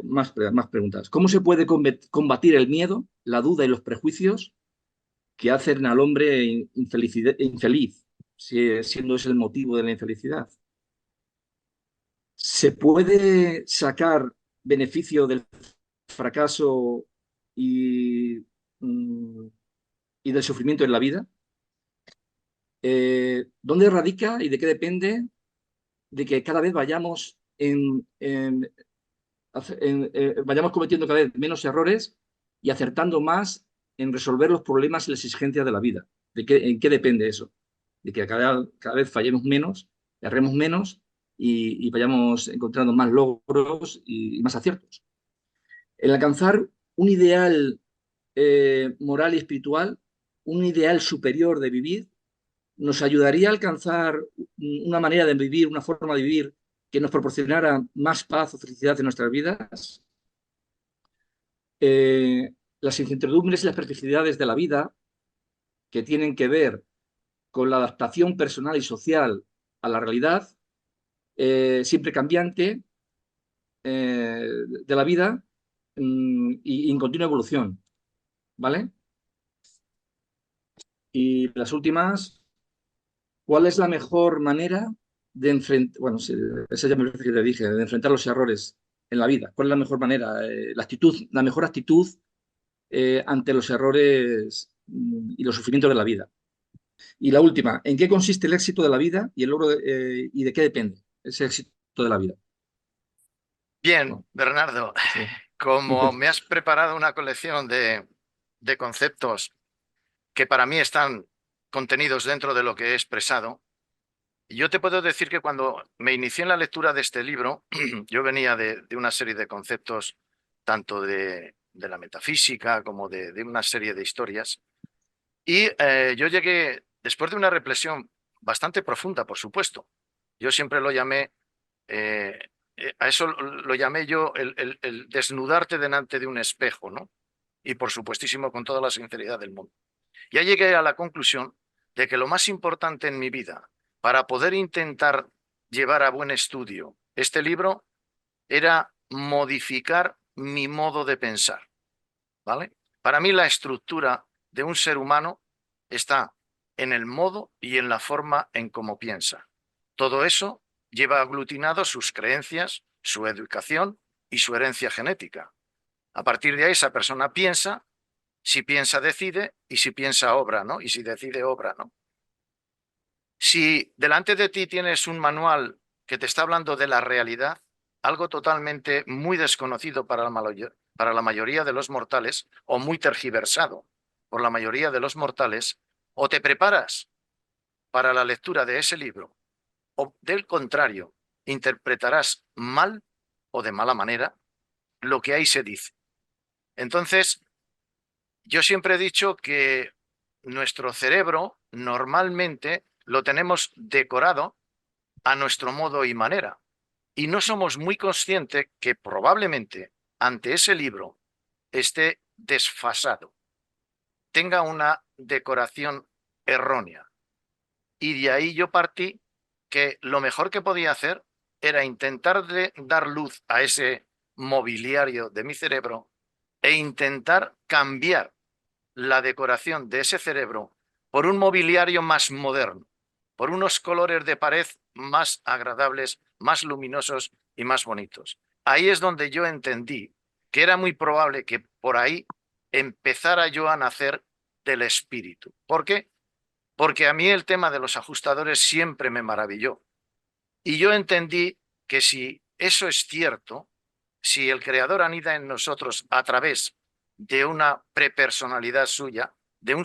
más preguntas. ¿Cómo se puede combatir el miedo, la duda y los prejuicios que hacen al hombre infeliz, siendo ese el motivo de la infelicidad? ¿Se puede sacar beneficio del fracaso y, mm, y del sufrimiento en la vida? ¿Dónde radica y de qué depende de que cada vez vayamos cometiendo cada vez menos errores y acertando más en resolver los problemas y las exigencias de la vida? ¿En qué depende eso? De que cada vez fallemos menos, erremos menos y vayamos encontrando más logros y más aciertos. El alcanzar un ideal moral y espiritual, un ideal superior de vivir, nos ayudaría a alcanzar una manera de vivir, una forma de vivir que nos proporcionara más paz o felicidad en nuestras vidas. Las incertidumbres y las perplejidades de la vida, que tienen que ver con la adaptación personal y social a la realidad, siempre cambiante, de la vida, y en continua evolución, ¿vale? Y las últimas, ¿cuál es la mejor manera de enfrentar, bueno, esa ya me parece que te dije, de enfrentar los errores en la vida? ¿Cuál es la mejor manera, la actitud, la mejor actitud ante los errores y los sufrimientos de la vida? Y la última, ¿en qué consiste el éxito de la vida y el logro y de qué depende ese éxito de la vida? Bien, Bueno, Bernardo, sí. como me has preparado una colección de conceptos que para mí están contenidos dentro de lo que he expresado, yo te puedo decir que cuando me inicié en la lectura de este libro, yo venía de una serie de conceptos, tanto de la metafísica como de una serie de historias, y yo llegué, después de una reflexión bastante profunda, por supuesto, yo siempre lo llamé, eh, a eso lo llamé yo el desnudarte delante de un espejo, ¿no? Y por supuestísimo con toda la sinceridad del mundo. Ya llegué a la conclusión de que lo más importante en mi vida para poder intentar llevar a buen estudio este libro era modificar mi modo de pensar, ¿vale? Para mí la estructura de un ser humano está en el modo y en la forma en cómo piensa. Todo eso lleva aglutinado sus creencias, su educación y su herencia genética. A partir de ahí esa persona piensa, si piensa decide y si piensa obra, ¿no? Y si decide obra, ¿no? Si delante de ti tienes un manual que te está hablando de la realidad, algo totalmente muy desconocido para la mayoría de los mortales o muy tergiversado por la mayoría de los mortales, o te preparas para la lectura de ese libro o del contrario, interpretarás mal o de mala manera lo que ahí se dice. Entonces, yo siempre he dicho que nuestro cerebro normalmente lo tenemos decorado a nuestro modo y manera. Y no somos muy conscientes que probablemente ante ese libro esté desfasado, tenga una decoración errónea. Y de ahí yo partí que lo mejor que podía hacer era intentar dar luz a ese mobiliario de mi cerebro e intentar cambiar la decoración de ese cerebro por un mobiliario más moderno, por unos colores de pared más agradables, más luminosos y más bonitos. Ahí es donde yo entendí que era muy probable que por ahí empezara yo a nacer del espíritu. ¿Por qué? Porque a mí el tema de los ajustadores siempre me maravilló. Y yo entendí que si eso es cierto, si el creador anida en nosotros a través de una prepersonalidad suya, de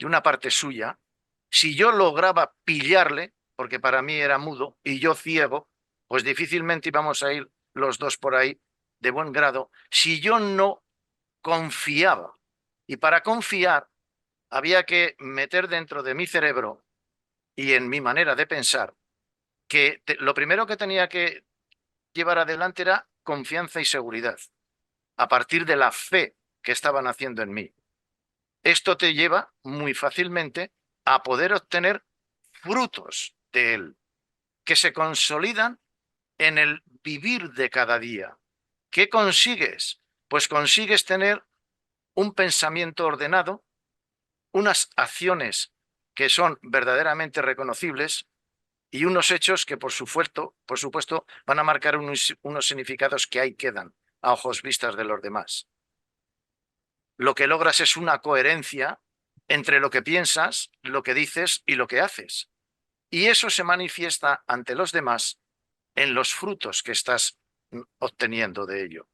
una parte suya, si yo lograba pillarle, porque para mí era mudo y yo ciego, pues difícilmente íbamos a ir los dos por ahí de buen grado, si yo no confiaba. Y para confiar había que meter dentro de mi cerebro y en mi manera de pensar que lo primero que tenía que llevar adelante era confianza y seguridad, a partir de la fe que estaban haciendo en mí. Esto te lleva muy fácilmente a poder obtener frutos de él, que se consolidan en el vivir de cada día. ¿Qué consigues? Pues consigues tener un pensamiento ordenado, unas acciones que son verdaderamente reconocibles y unos hechos que, por supuesto, van a marcar unos significados que ahí quedan a ojos vistas de los demás. Lo que logras es una coherencia entre lo que piensas, lo que dices y lo que haces. Y eso se manifiesta ante los demás en los frutos que estás obteniendo de ello.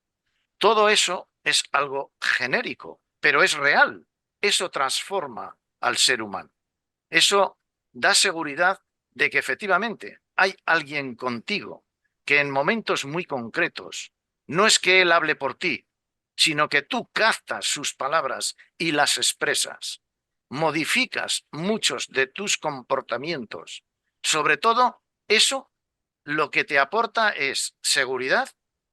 Todo eso es algo genérico, pero es real. Eso transforma al ser humano. Eso da seguridad de que efectivamente hay alguien contigo que en momentos muy concretos, no es que él hable por ti, sino que tú captas sus palabras y las expresas. Modificas muchos de tus comportamientos. Sobre todo, eso lo que te aporta es seguridad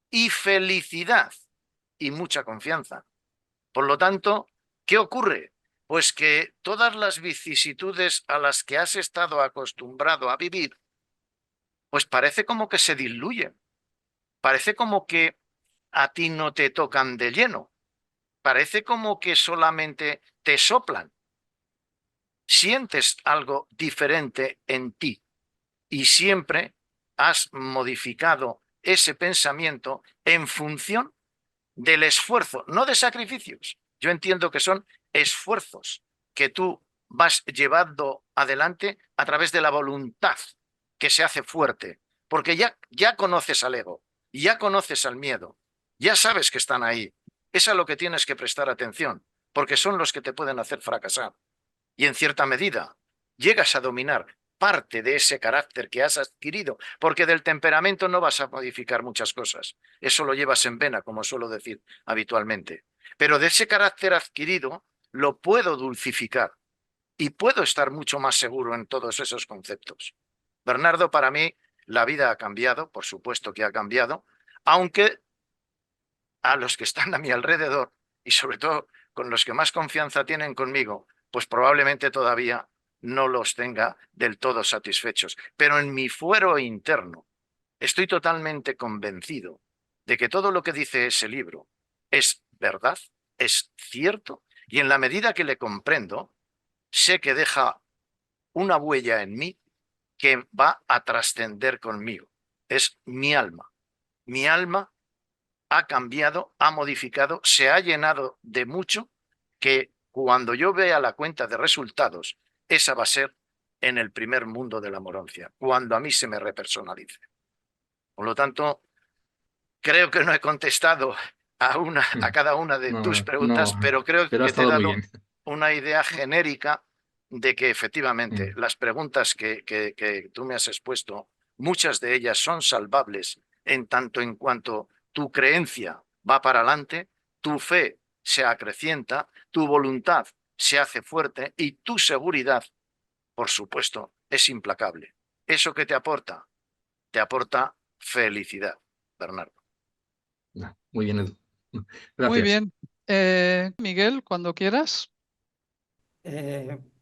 y felicidad y mucha confianza. Por lo tanto, ¿qué ocurre? Pues que todas las vicisitudes a las que has estado acostumbrado a vivir, pues parece como que se diluyen, parece como que a ti no te tocan de lleno, parece como que solamente te soplan. Sientes algo diferente en ti y siempre has modificado ese pensamiento en función del esfuerzo, no de sacrificios. Yo entiendo que son esfuerzos que tú vas llevando adelante a través de la voluntad que se hace fuerte, porque ya conoces al ego, ya conoces al miedo, ya sabes que están ahí. Es a lo que tienes que prestar atención, porque son los que te pueden hacer fracasar. Y en cierta medida llegas a dominar parte de ese carácter que has adquirido, porque del temperamento no vas a modificar muchas cosas. Eso lo llevas en vena, como suelo decir habitualmente. Pero de ese carácter adquirido lo puedo dulcificar y puedo estar mucho más seguro en todos esos conceptos. Bernardo, para mí, la vida ha cambiado, por supuesto que ha cambiado, aunque a los que están a mi alrededor y sobre todo con los que más confianza tienen conmigo, pues probablemente todavía no los tenga del todo satisfechos. Pero en mi fuero interno estoy totalmente convencido de que todo lo que dice ese libro es verdad, es cierto, y en la medida que le comprendo, sé que deja una huella en mí que va a trascender conmigo. Es mi alma. Mi alma ha cambiado, ha modificado, se ha llenado de mucho que cuando yo vea la cuenta de resultados, esa va a ser en el primer mundo de la moroncia, cuando a mí se me repersonalice. Por lo tanto, creo que no he contestado a cada una de tus No, preguntas, no, pero creo pero ha que te he estado muy bien. dado una idea genérica de que efectivamente Mm. las preguntas que tú me has expuesto, muchas de ellas son salvables en tanto en cuanto tu creencia va para adelante, tu fe se acrecienta, tu voluntad se hace fuerte y tu seguridad, por supuesto, es implacable. ¿Eso que te aporta? Te aporta felicidad, Bernardo. No, muy bien, Edu. Muy Gracias. bien. Miguel, cuando quieras.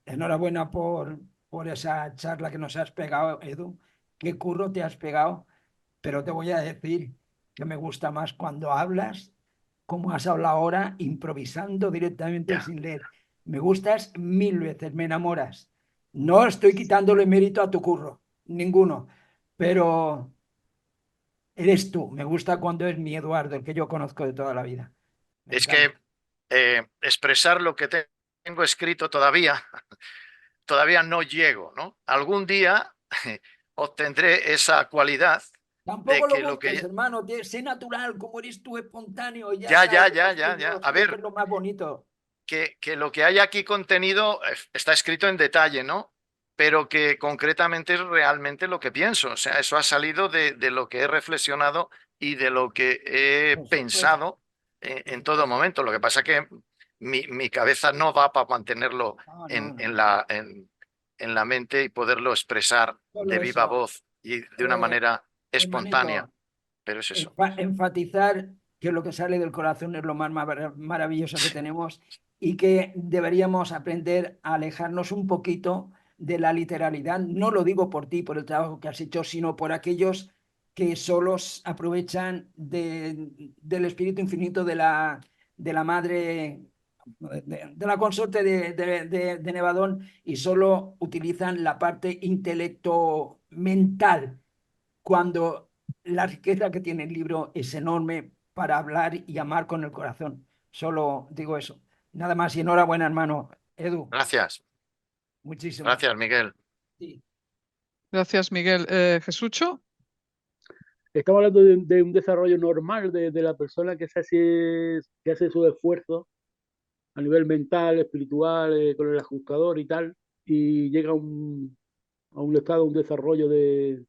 Enhorabuena por esa charla que nos has pegado, Edu. Qué curro te has pegado, pero te voy a decir que me gusta más cuando hablas, como has hablado ahora, improvisando directamente Ya. sin leer. Me gustas 1000 veces, me enamoras. No estoy quitándole mérito a tu curro, ninguno, pero eres tú. Me gusta cuando es mi Eduardo, el que yo conozco de toda la vida. Me Es que encanta. expresar lo que tengo escrito todavía no llego, ¿no? Algún día obtendré esa cualidad Tampoco de lo que lo busques, que hermano. Sé natural, como eres tú, espontáneo. Ya ya, ya, sale ya, lo ya, ya. suyo. A Siempre ver, es lo más bonito. que lo que hay aquí contenido está escrito en detalle, ¿no? Pero que concretamente es realmente lo que pienso. O sea, eso ha salido de lo que he reflexionado y de lo que he Por supuesto. pensado en todo momento. Lo que pasa es que mi cabeza no va para mantenerlo No, no, en, no. en la, en la mente y poderlo expresar Solo de viva eso. voz y de una manera espontánea. Hermanito, Pero es eso. enfatizar que lo que sale del corazón es lo más maravilloso que tenemos y que deberíamos aprender a alejarnos un poquito de la literalidad. No lo digo por ti, por el trabajo que has hecho, sino por aquellos que solos aprovechan del espíritu infinito de la madre, de la consorte de Nevadón y solo utilizan la parte intelecto mental cuando la riqueza que tiene el libro es enorme para hablar y amar con el corazón. Solo digo eso. Nada más y enhorabuena, hermano Edu. Gracias. Muchísimo. Gracias, Miguel. Sí. Gracias, Miguel. Jesucho. Estamos hablando de un desarrollo normal de la persona que hace su esfuerzo a nivel mental, espiritual, con el ajustador y tal, y llega a un estado, un desarrollo de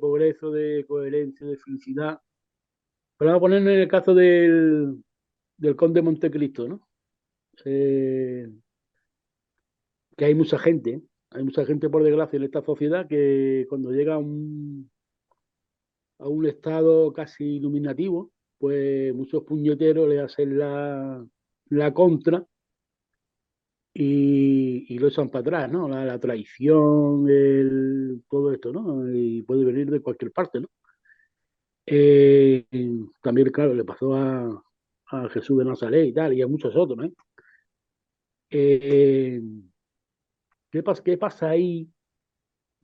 progreso, de coherencia, de felicidad. Pero vamos a poner en el caso del Conde de Montecristo, ¿no? Que hay mucha gente, por desgracia en esta sociedad que cuando llega a un estado casi iluminativo, pues muchos puñeteros le hacen la contra y lo echan para atrás, ¿no? La traición, todo esto, ¿no? Y puede venir de cualquier parte, ¿no? Eh, También, claro, le pasó a Jesús de Nazaret y tal, y a muchos otros, ¿eh? Eh, qué pasa ahí?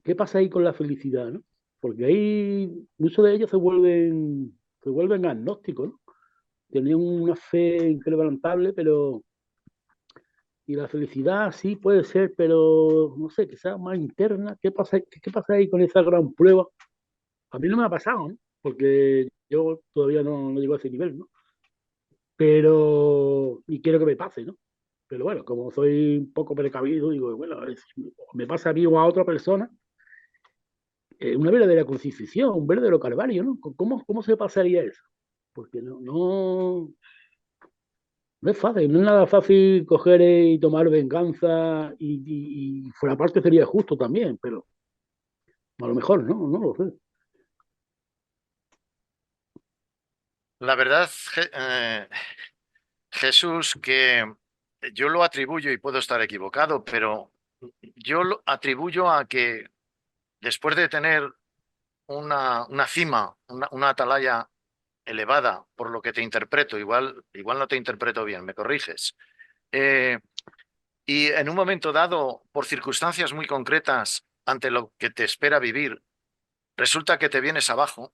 ¿Qué pasa ahí con la felicidad, no? Porque ahí muchos de ellos se vuelven agnósticos, ¿no? Tenían una fe inquebrantable, pero y la felicidad sí puede ser, pero no sé, quizás más interna. ¿Qué pasa ahí con esa gran prueba? A mí no me ha pasado, ¿no? Porque yo todavía no llego a ese nivel, ¿no? Pero, y quiero que me pase, ¿no? Pero bueno, como soy un poco precavido, digo, bueno, me pasa a mí o a otra persona, una verdadera crucifixión, un verdadero calvario, ¿no? ¿Cómo se pasaría eso? Porque no es fácil, no es nada fácil coger y tomar venganza y fuera parte sería justo también, pero a lo mejor no lo sé. La verdad, Jesús, que yo lo atribuyo, y puedo estar equivocado, pero yo lo atribuyo a que después de tener una cima, una atalaya elevada, por lo que te interpreto, igual no te interpreto bien, me corriges. Y en un momento dado, por circunstancias muy concretas, ante lo que te espera vivir, resulta que te vienes abajo.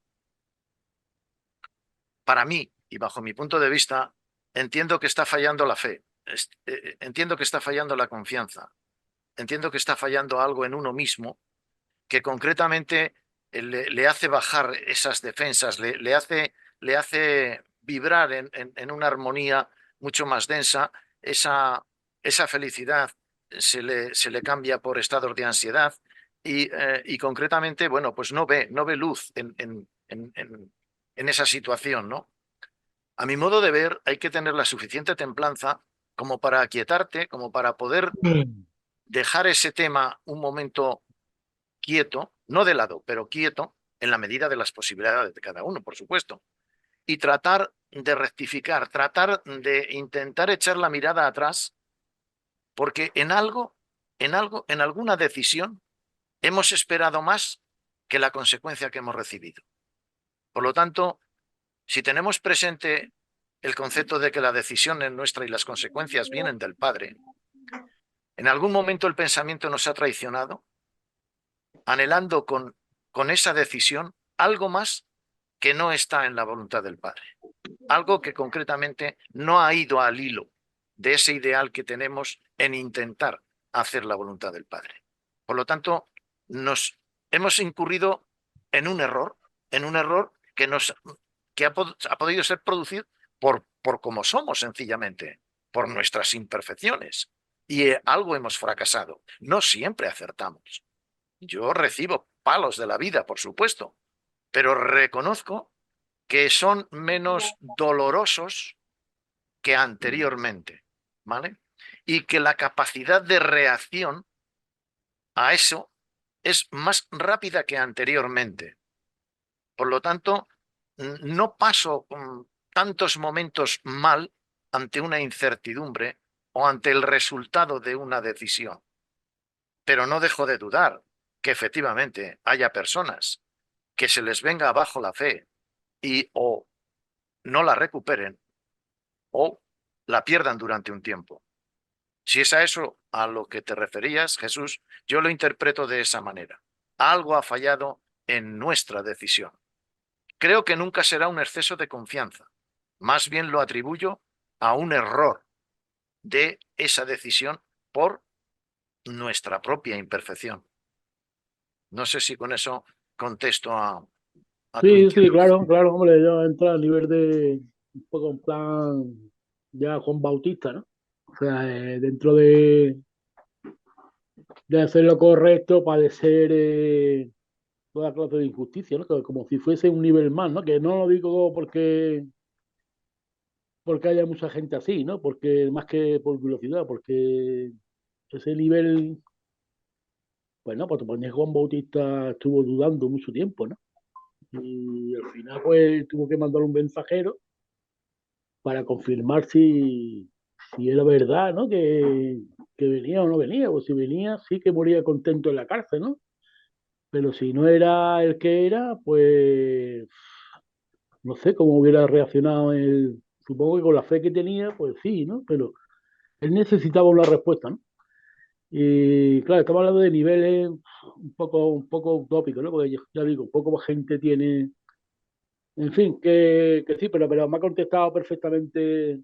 Para mí, y bajo mi punto de vista, entiendo que está fallando la fe, entiendo que está fallando la confianza, entiendo que está fallando algo en uno mismo que concretamente le hace bajar esas defensas, le hace vibrar en una armonía mucho más densa. Esa felicidad se le cambia por estados de ansiedad y concretamente, bueno, pues no ve luz en esa situación, ¿no? A mi modo de ver, hay que tener la suficiente templanza como para aquietarte, como para poder dejar ese tema un momento quieto, no de lado, pero quieto, en la medida de las posibilidades de cada uno, por supuesto, y tratar de rectificar, tratar de intentar echar la mirada atrás, porque en alguna decisión, hemos esperado más que la consecuencia que hemos recibido. Por lo tanto, si tenemos presente el concepto de que la decisión es nuestra y las consecuencias vienen del Padre, en algún momento el pensamiento nos ha traicionado, anhelando con esa decisión algo más que no está en la voluntad del Padre, algo que concretamente no ha ido al hilo de ese ideal que tenemos en intentar hacer la voluntad del Padre. Por lo tanto, nos hemos incurrido en un error que ha podido ser producido por cómo somos, sencillamente, por nuestras imperfecciones. Y algo hemos fracasado. No siempre acertamos. Yo recibo palos de la vida, por supuesto, pero reconozco que son menos dolorosos que anteriormente, ¿vale? Y que la capacidad de reacción a eso es más rápida que anteriormente. Por lo tanto, no paso tantos momentos mal ante una incertidumbre o ante el resultado de una decisión. Pero no dejo de dudar que efectivamente haya personas que se les venga abajo la fe y o no la recuperen o la pierdan durante un tiempo. Si es a eso a lo que te referías, Jesús, yo lo interpreto de esa manera. Algo ha fallado en nuestra decisión. Creo que nunca será un exceso de confianza. Más bien lo atribuyo a un error de esa decisión por nuestra propia imperfección. No sé si con eso contesto a tu Sí, sí, inquietud. claro, hombre, yo entro a nivel de un poco en plan ya Juan Bautista, ¿no? O sea, dentro de hacer lo correcto, padecer toda clase de injusticia, ¿no? Como si fuese un nivel más, ¿no? Que no lo digo porque porque haya mucha gente así, ¿no? Porque más que por velocidad, porque ese nivel, pues no, pues te ponías Juan Bautista estuvo dudando mucho tiempo, ¿no? Y al final pues tuvo que mandar un mensajero para confirmar si era verdad, ¿no? Que venía o no venía, o si venía sí que moría contento en la cárcel, ¿no? Pero si no era el que era, pues no sé cómo hubiera reaccionado él. Supongo que con la fe que tenía, pues sí, ¿no? Pero él necesitaba una respuesta, ¿no? Y claro, estamos hablando de niveles un poco utópicos, ¿no? Porque ya digo, poco más gente tiene. En fin, que sí, pero me ha contestado perfectamente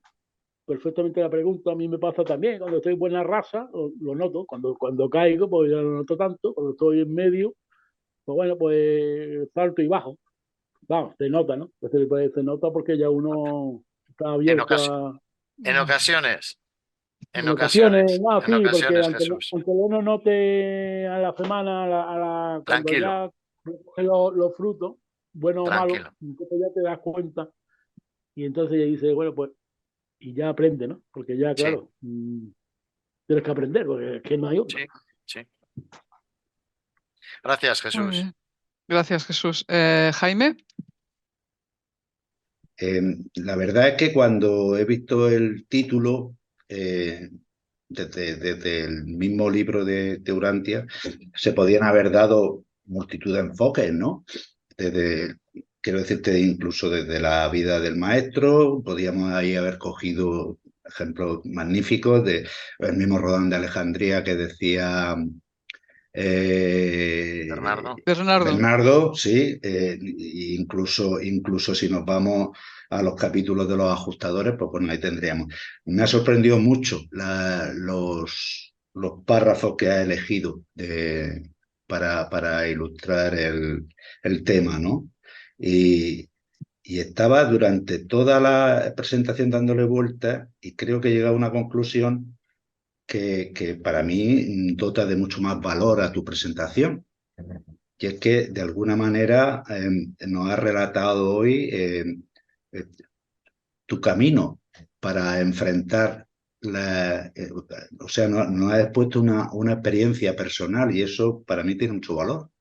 la pregunta. A mí me pasa también, cuando estoy en buena raza, lo noto. Cuando caigo, pues ya no lo noto tanto. Cuando estoy en medio, pues bueno, pues salto y bajo. Vamos, se nota, ¿no? Se nota porque ya uno está En abierto ocasi- a. en ocasiones, En ocasiones, en sí, porque ocasiones, Jesús. aunque uno note a la semana, cuando Tranquilo, ya coge los frutos, bueno o malo, tranquilo. entonces ya te das cuenta y entonces ya dices, bueno, pues, y ya aprende, ¿no? Porque ya, Sí, claro, tienes que aprender, porque es que no hay otra. sí, sí. Gracias, Muy Jesús. bien. Gracias, Jesús. Jaime. La verdad es que cuando he visto el título, desde el mismo libro de Urantia, se podían haber dado multitud de enfoques, ¿no? Quiero decirte, incluso desde la vida del maestro, podíamos ahí haber cogido ejemplos magníficos de el mismo Rodán de Alejandría que decía Bernardo. Bernardo. Bernardo, sí, incluso si nos vamos a los capítulos de los ajustadores, pues bueno, ahí tendríamos. Me ha sorprendido mucho los párrafos que ha elegido para ilustrar el tema, ¿no? Y, y estaba durante toda la presentación dándole vueltas y creo que llega a una conclusión que para mí dota de mucho más valor a tu presentación. Y es que de alguna manera nos has relatado hoy eh, tu camino para enfrentar o sea, nos has expuesto una experiencia personal y eso para mí tiene mucho valor,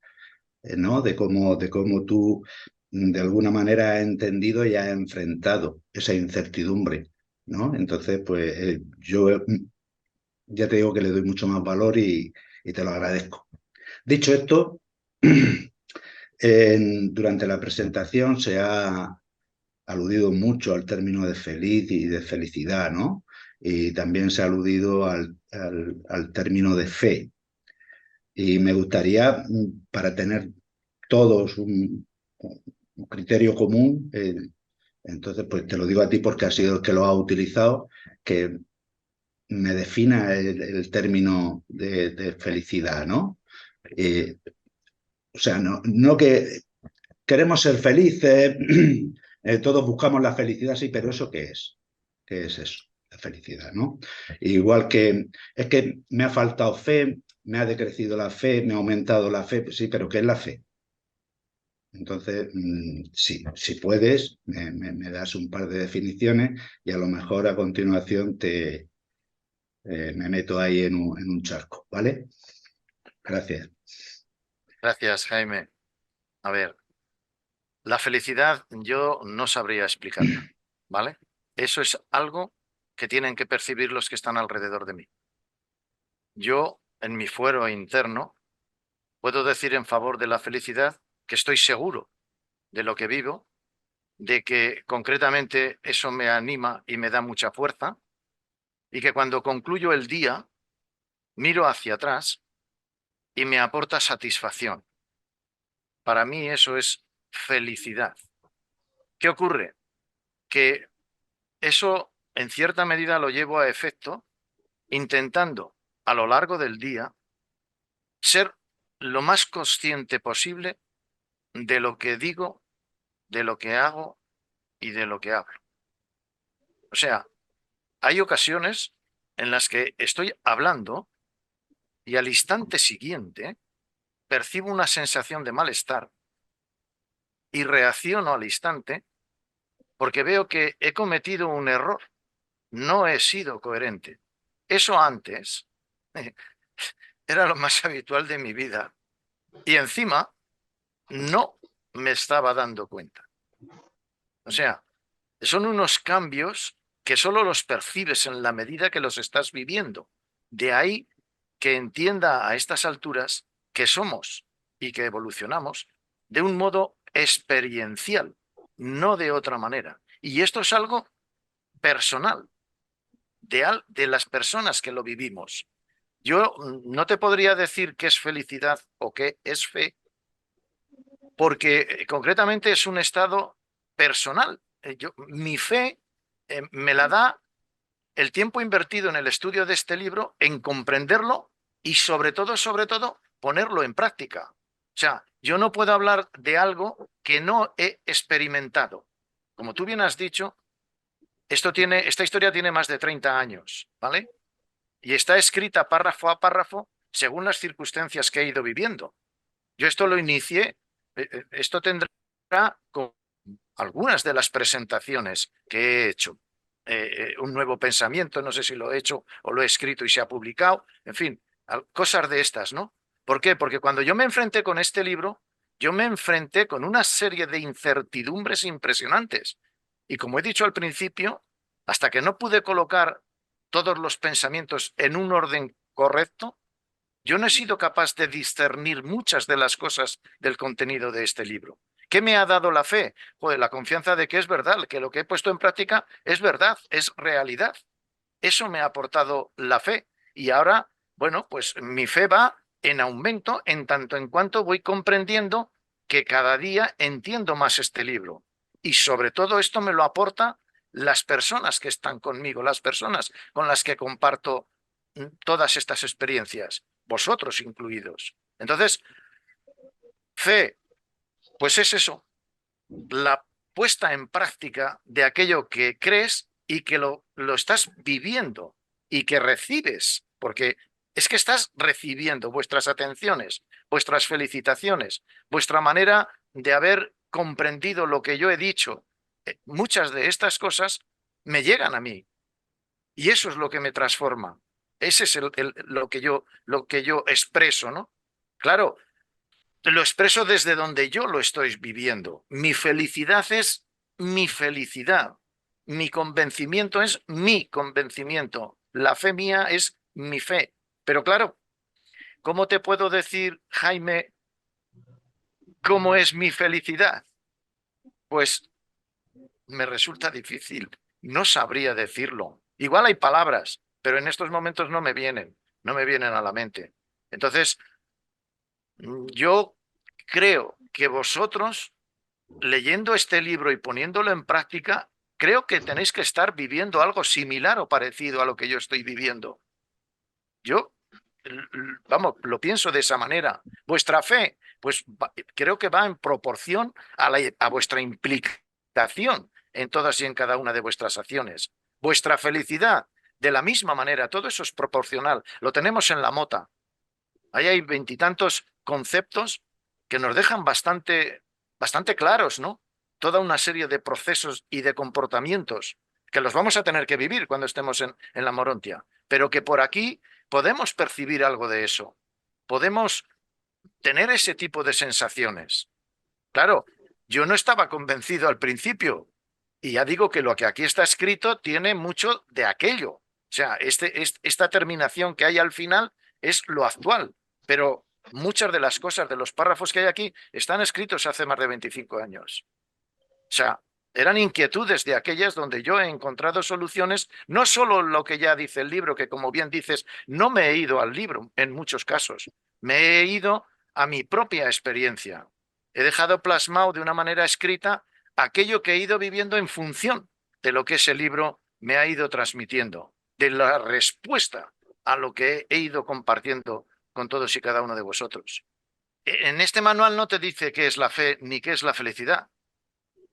¿no? De cómo tú de alguna manera has entendido y has enfrentado esa incertidumbre, ¿no? Entonces, pues yo ya te digo que le doy mucho más valor y te lo agradezco. Dicho esto, durante la presentación se ha aludido mucho al término de feliz y de felicidad, ¿no? Y también se ha aludido al término de fe. Y me gustaría, para tener todos un criterio común, entonces pues te lo digo a ti porque has sido el que lo ha utilizado, que me defina el término de felicidad, ¿no? Eh, o sea, no que queremos ser felices, todos buscamos la felicidad, sí, pero ¿eso qué es? ¿Qué es eso? La felicidad, ¿no? Igual que es que me ha faltado fe, me ha decrecido la fe, me ha aumentado la fe, sí, pero ¿qué es la fe? Entonces, sí, si puedes, me das un par de definiciones y a lo mejor a continuación me meto ahí en un charco, ¿vale? Gracias. Gracias, Jaime. A ver, la felicidad yo no sabría explicarla, ¿vale? Eso es algo que tienen que percibir los que están alrededor de mí. Yo, en mi fuero interno, puedo decir en favor de la felicidad que estoy seguro de lo que vivo, de que concretamente eso me anima y me da mucha fuerza, y que cuando concluyo el día, miro hacia atrás y me aporta satisfacción. Para mí eso es felicidad. ¿Qué ocurre? Que eso en cierta medida lo llevo a efecto intentando a lo largo del día ser lo más consciente posible de lo que digo, de lo que hago y de lo que hablo. O sea, hay ocasiones en las que estoy hablando y al instante siguiente percibo una sensación de malestar y reacciono al instante porque veo que he cometido un error, no he sido coherente. Eso antes era lo más habitual de mi vida y encima no me estaba dando cuenta. O sea, son unos cambios que solo los percibes en la medida que los estás viviendo. De ahí que entienda a estas alturas que somos y que evolucionamos de un modo experiencial, no de otra manera. Y esto es algo personal, de las personas que lo vivimos. Yo no te podría decir qué es felicidad o qué es fe, porque concretamente es un estado personal. Mi fe me la da el tiempo invertido en el estudio de este libro, en comprenderlo y sobre todo, ponerlo en práctica. O sea, yo no puedo hablar de algo que no he experimentado. Como tú bien has dicho, esta historia tiene más de 30 años, ¿vale? Y está escrita párrafo a párrafo según las circunstancias que he ido viviendo. Yo esto lo inicié, esto tendrá con algunas de las presentaciones que he hecho. Un nuevo pensamiento, no sé si lo he hecho o lo he escrito y se ha publicado, en fin, cosas de estas, ¿no? ¿Por qué? Porque cuando yo me enfrenté con este libro, yo me enfrenté con una serie de incertidumbres impresionantes. Y como he dicho al principio, hasta que no pude colocar todos los pensamientos en un orden correcto, yo no he sido capaz de discernir muchas de las cosas del contenido de este libro. ¿Qué me ha dado la fe? Joder, la confianza de que es verdad, que lo que he puesto en práctica es verdad, es realidad. Eso me ha aportado la fe. Y ahora, bueno, pues mi fe va en aumento en tanto en cuanto voy comprendiendo que cada día entiendo más este libro. Y sobre todo esto me lo aporta las personas que están conmigo, las personas con las que comparto todas estas experiencias, vosotros incluidos. Entonces, fe, pues es eso, la puesta en práctica de aquello que crees y que lo estás viviendo y que recibes, porque es que estás recibiendo vuestras atenciones, vuestras felicitaciones, vuestra manera de haber comprendido lo que yo he dicho. Muchas de estas cosas me llegan a mí y eso es lo que me transforma. Ese es lo que yo expreso, ¿no? Claro, lo expreso desde donde yo lo estoy viviendo. Mi felicidad es mi felicidad. Mi convencimiento es mi convencimiento. La fe mía es mi fe. Pero claro, ¿cómo te puedo decir, Jaime, cómo es mi felicidad? Pues me resulta difícil. No sabría decirlo. Igual hay palabras, pero en estos momentos no me vienen a la mente. Entonces, yo creo que vosotros, leyendo este libro y poniéndolo en práctica, creo que tenéis que estar viviendo algo similar o parecido a lo que yo estoy viviendo. Yo, vamos, lo pienso de esa manera. Vuestra fe, pues creo que va en proporción a vuestra implicación en todas y en cada una de vuestras acciones. Vuestra felicidad, de la misma manera, todo eso es proporcional. Lo tenemos en la mota. Ahí hay veintitantos conceptos que nos dejan bastante claros, ¿no? Toda una serie de procesos y de comportamientos que los vamos a tener que vivir cuando estemos en la Morontia, pero que por aquí podemos percibir algo de eso. Podemos tener ese tipo de sensaciones. Claro, yo no estaba convencido al principio y ya digo que lo que aquí está escrito tiene mucho de aquello. O sea, esta terminación que hay al final es lo actual, pero muchas de las cosas de los párrafos que hay aquí están escritos hace más de 25 años. O sea, eran inquietudes de aquellas donde yo he encontrado soluciones, no solo lo que ya dice el libro, que como bien dices, no me he ido al libro en muchos casos, me he ido a mi propia experiencia. He dejado plasmado de una manera escrita aquello que he ido viviendo en función de lo que ese libro me ha ido transmitiendo, de la respuesta a lo que he ido compartiendo con todos y cada uno de vosotros. En este manual no te dice qué es la fe ni qué es la felicidad.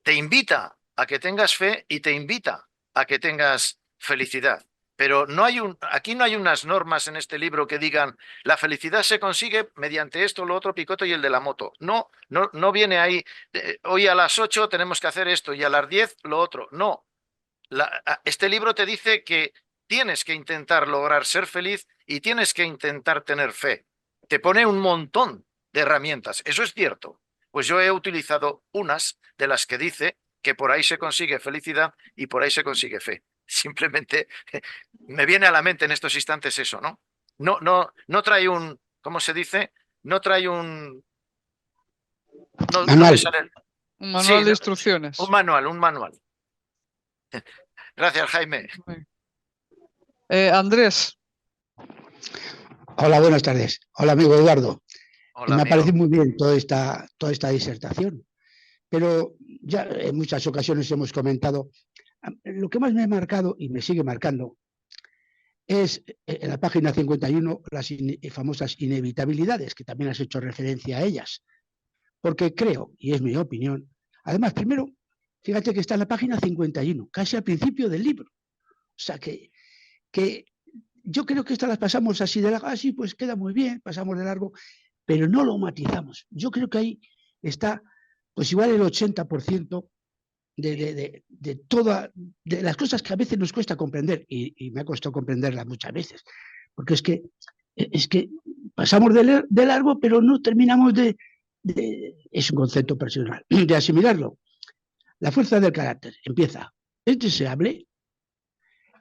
Te invita a que tengas fe y te invita a que tengas felicidad. Pero no hay aquí no hay unas normas en este libro que digan la felicidad se consigue mediante esto, lo otro, picoto y el de la moto. No, no viene ahí, hoy a las 8 tenemos que hacer esto y a las 10 lo otro. No, este libro te dice que tienes que intentar lograr ser feliz y tienes que intentar tener fe. Te pone un montón de herramientas. Eso es cierto. Pues yo he utilizado unas de las que dice que por ahí se consigue felicidad y por ahí se consigue fe. Simplemente me viene a la mente en estos instantes eso, ¿no? No trae un, ¿cómo se dice? No trae un, no me Manual. sale. Un Sí, manual de instrucciones. un manual. Gracias, Jaime. Andrés. Hola, buenas tardes. Hola, amigo Eduardo. Hola, Me ha amigo. parecido muy bien toda esta disertación, pero ya en muchas ocasiones hemos comentado, lo que más me ha marcado y me sigue marcando es en la página 51 las famosas inevitabilidades, que también has hecho referencia a ellas, porque creo, y es mi opinión, además, primero, fíjate que está en la página 51, casi al principio del libro, o sea que yo creo que estas las pasamos así de largo, así pues queda muy bien, pasamos de largo, pero no lo matizamos. Yo creo que ahí está, pues igual el 80% de todas de las cosas que a veces nos cuesta comprender, y me ha costado comprenderlas muchas veces, porque es que pasamos de largo, pero no terminamos es un concepto personal, de asimilarlo. La fuerza del carácter empieza, es deseable,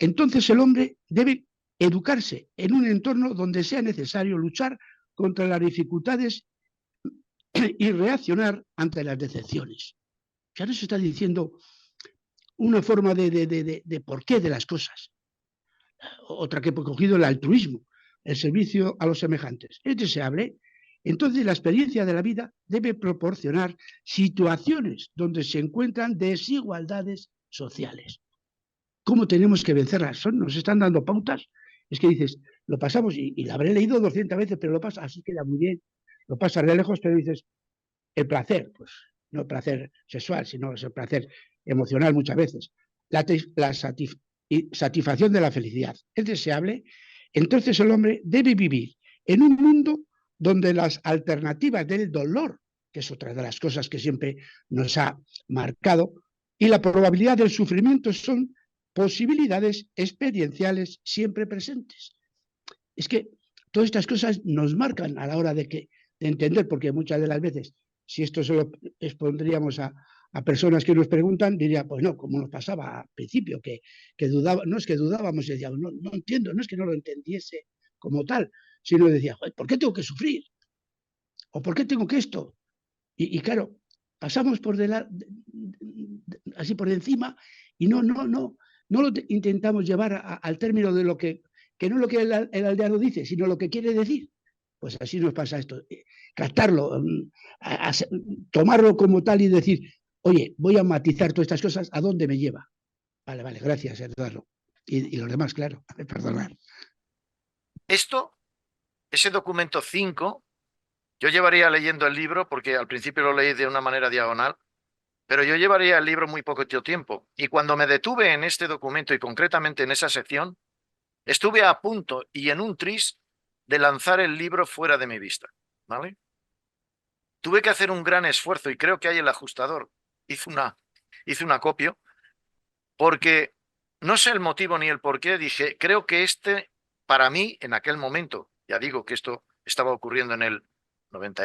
entonces el hombre debe educarse en un entorno donde sea necesario luchar contra las dificultades y reaccionar ante las decepciones. Ya nos está diciendo una forma de porqué de las cosas. Otra que he cogido, el altruismo, el servicio a los semejantes. Es deseable. Entonces, la experiencia de la vida debe proporcionar situaciones donde se encuentran desigualdades sociales. ¿Cómo tenemos que vencerlas? Nos están dando pautas. Es que dices, lo pasamos, y la habré leído 200 veces, pero lo pasas, así queda muy bien. Lo pasas de lejos, pero dices, el placer, pues no el placer sexual, sino es el placer emocional muchas veces. La satisfacción de la felicidad es deseable. Entonces el hombre debe vivir en un mundo donde las alternativas del dolor, que es otra de las cosas que siempre nos ha marcado, y la probabilidad del sufrimiento son posibilidades experienciales siempre presentes. Es que todas estas cosas nos marcan a la hora de entender, porque muchas de las veces, si esto se lo expondríamos a personas que nos preguntan, diría, pues no, como nos pasaba al principio, que dudaba, no es que dudábamos, y decíamos, no entiendo, no es que no lo entendiese como tal, sino decía, ¿por qué tengo que sufrir? ¿O por qué tengo que esto? Y claro, pasamos así por encima y no lo intentamos llevar al término de lo que no es lo que el aldeano dice, sino lo que quiere decir. Pues así nos pasa esto. Captarlo, tomarlo como tal y decir, oye, voy a matizar todas estas cosas, ¿a dónde me lleva? Vale, gracias, Eduardo. Y los demás, claro, perdonad. Ese documento 5, yo llevaría leyendo el libro, porque al principio lo leí de una manera diagonal, pero yo llevaría el libro muy poco tiempo. Y cuando me detuve en este documento y concretamente en esa sección, estuve a punto y en un tris de lanzar el libro fuera de mi vista, ¿vale? Tuve que hacer un gran esfuerzo y creo que hay el ajustador. Hice una copia porque no sé el motivo ni el por qué. Dije, creo que para mí, en aquel momento, ya digo que esto estaba ocurriendo en el 90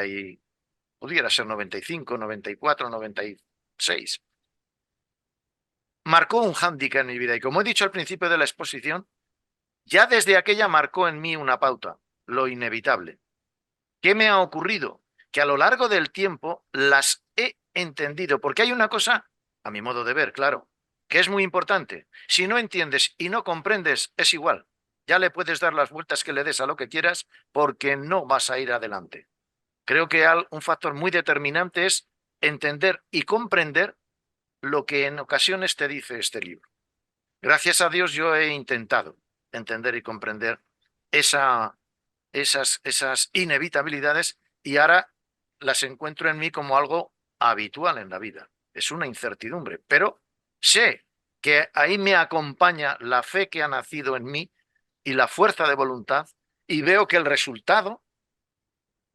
pudiera ser 95, 94, 96. Marcó un hándicap en mi vida y como he dicho al principio de la exposición, ya desde aquella marcó en mí una pauta, lo inevitable. ¿Qué me ha ocurrido? Que a lo largo del tiempo las he entendido, porque hay una cosa, a mi modo de ver, claro, que es muy importante. Si no entiendes y no comprendes, es igual. Ya le puedes dar las vueltas que le des a lo que quieras porque no vas a ir adelante. Creo que un factor muy determinante es entender y comprender lo que en ocasiones te dice este libro. Gracias a Dios yo he intentado entender y comprender esas inevitabilidades y ahora las encuentro en mí como algo habitual en la vida. Es una incertidumbre, pero sé que ahí me acompaña la fe que ha nacido en mí y la fuerza de voluntad, y veo que el resultado,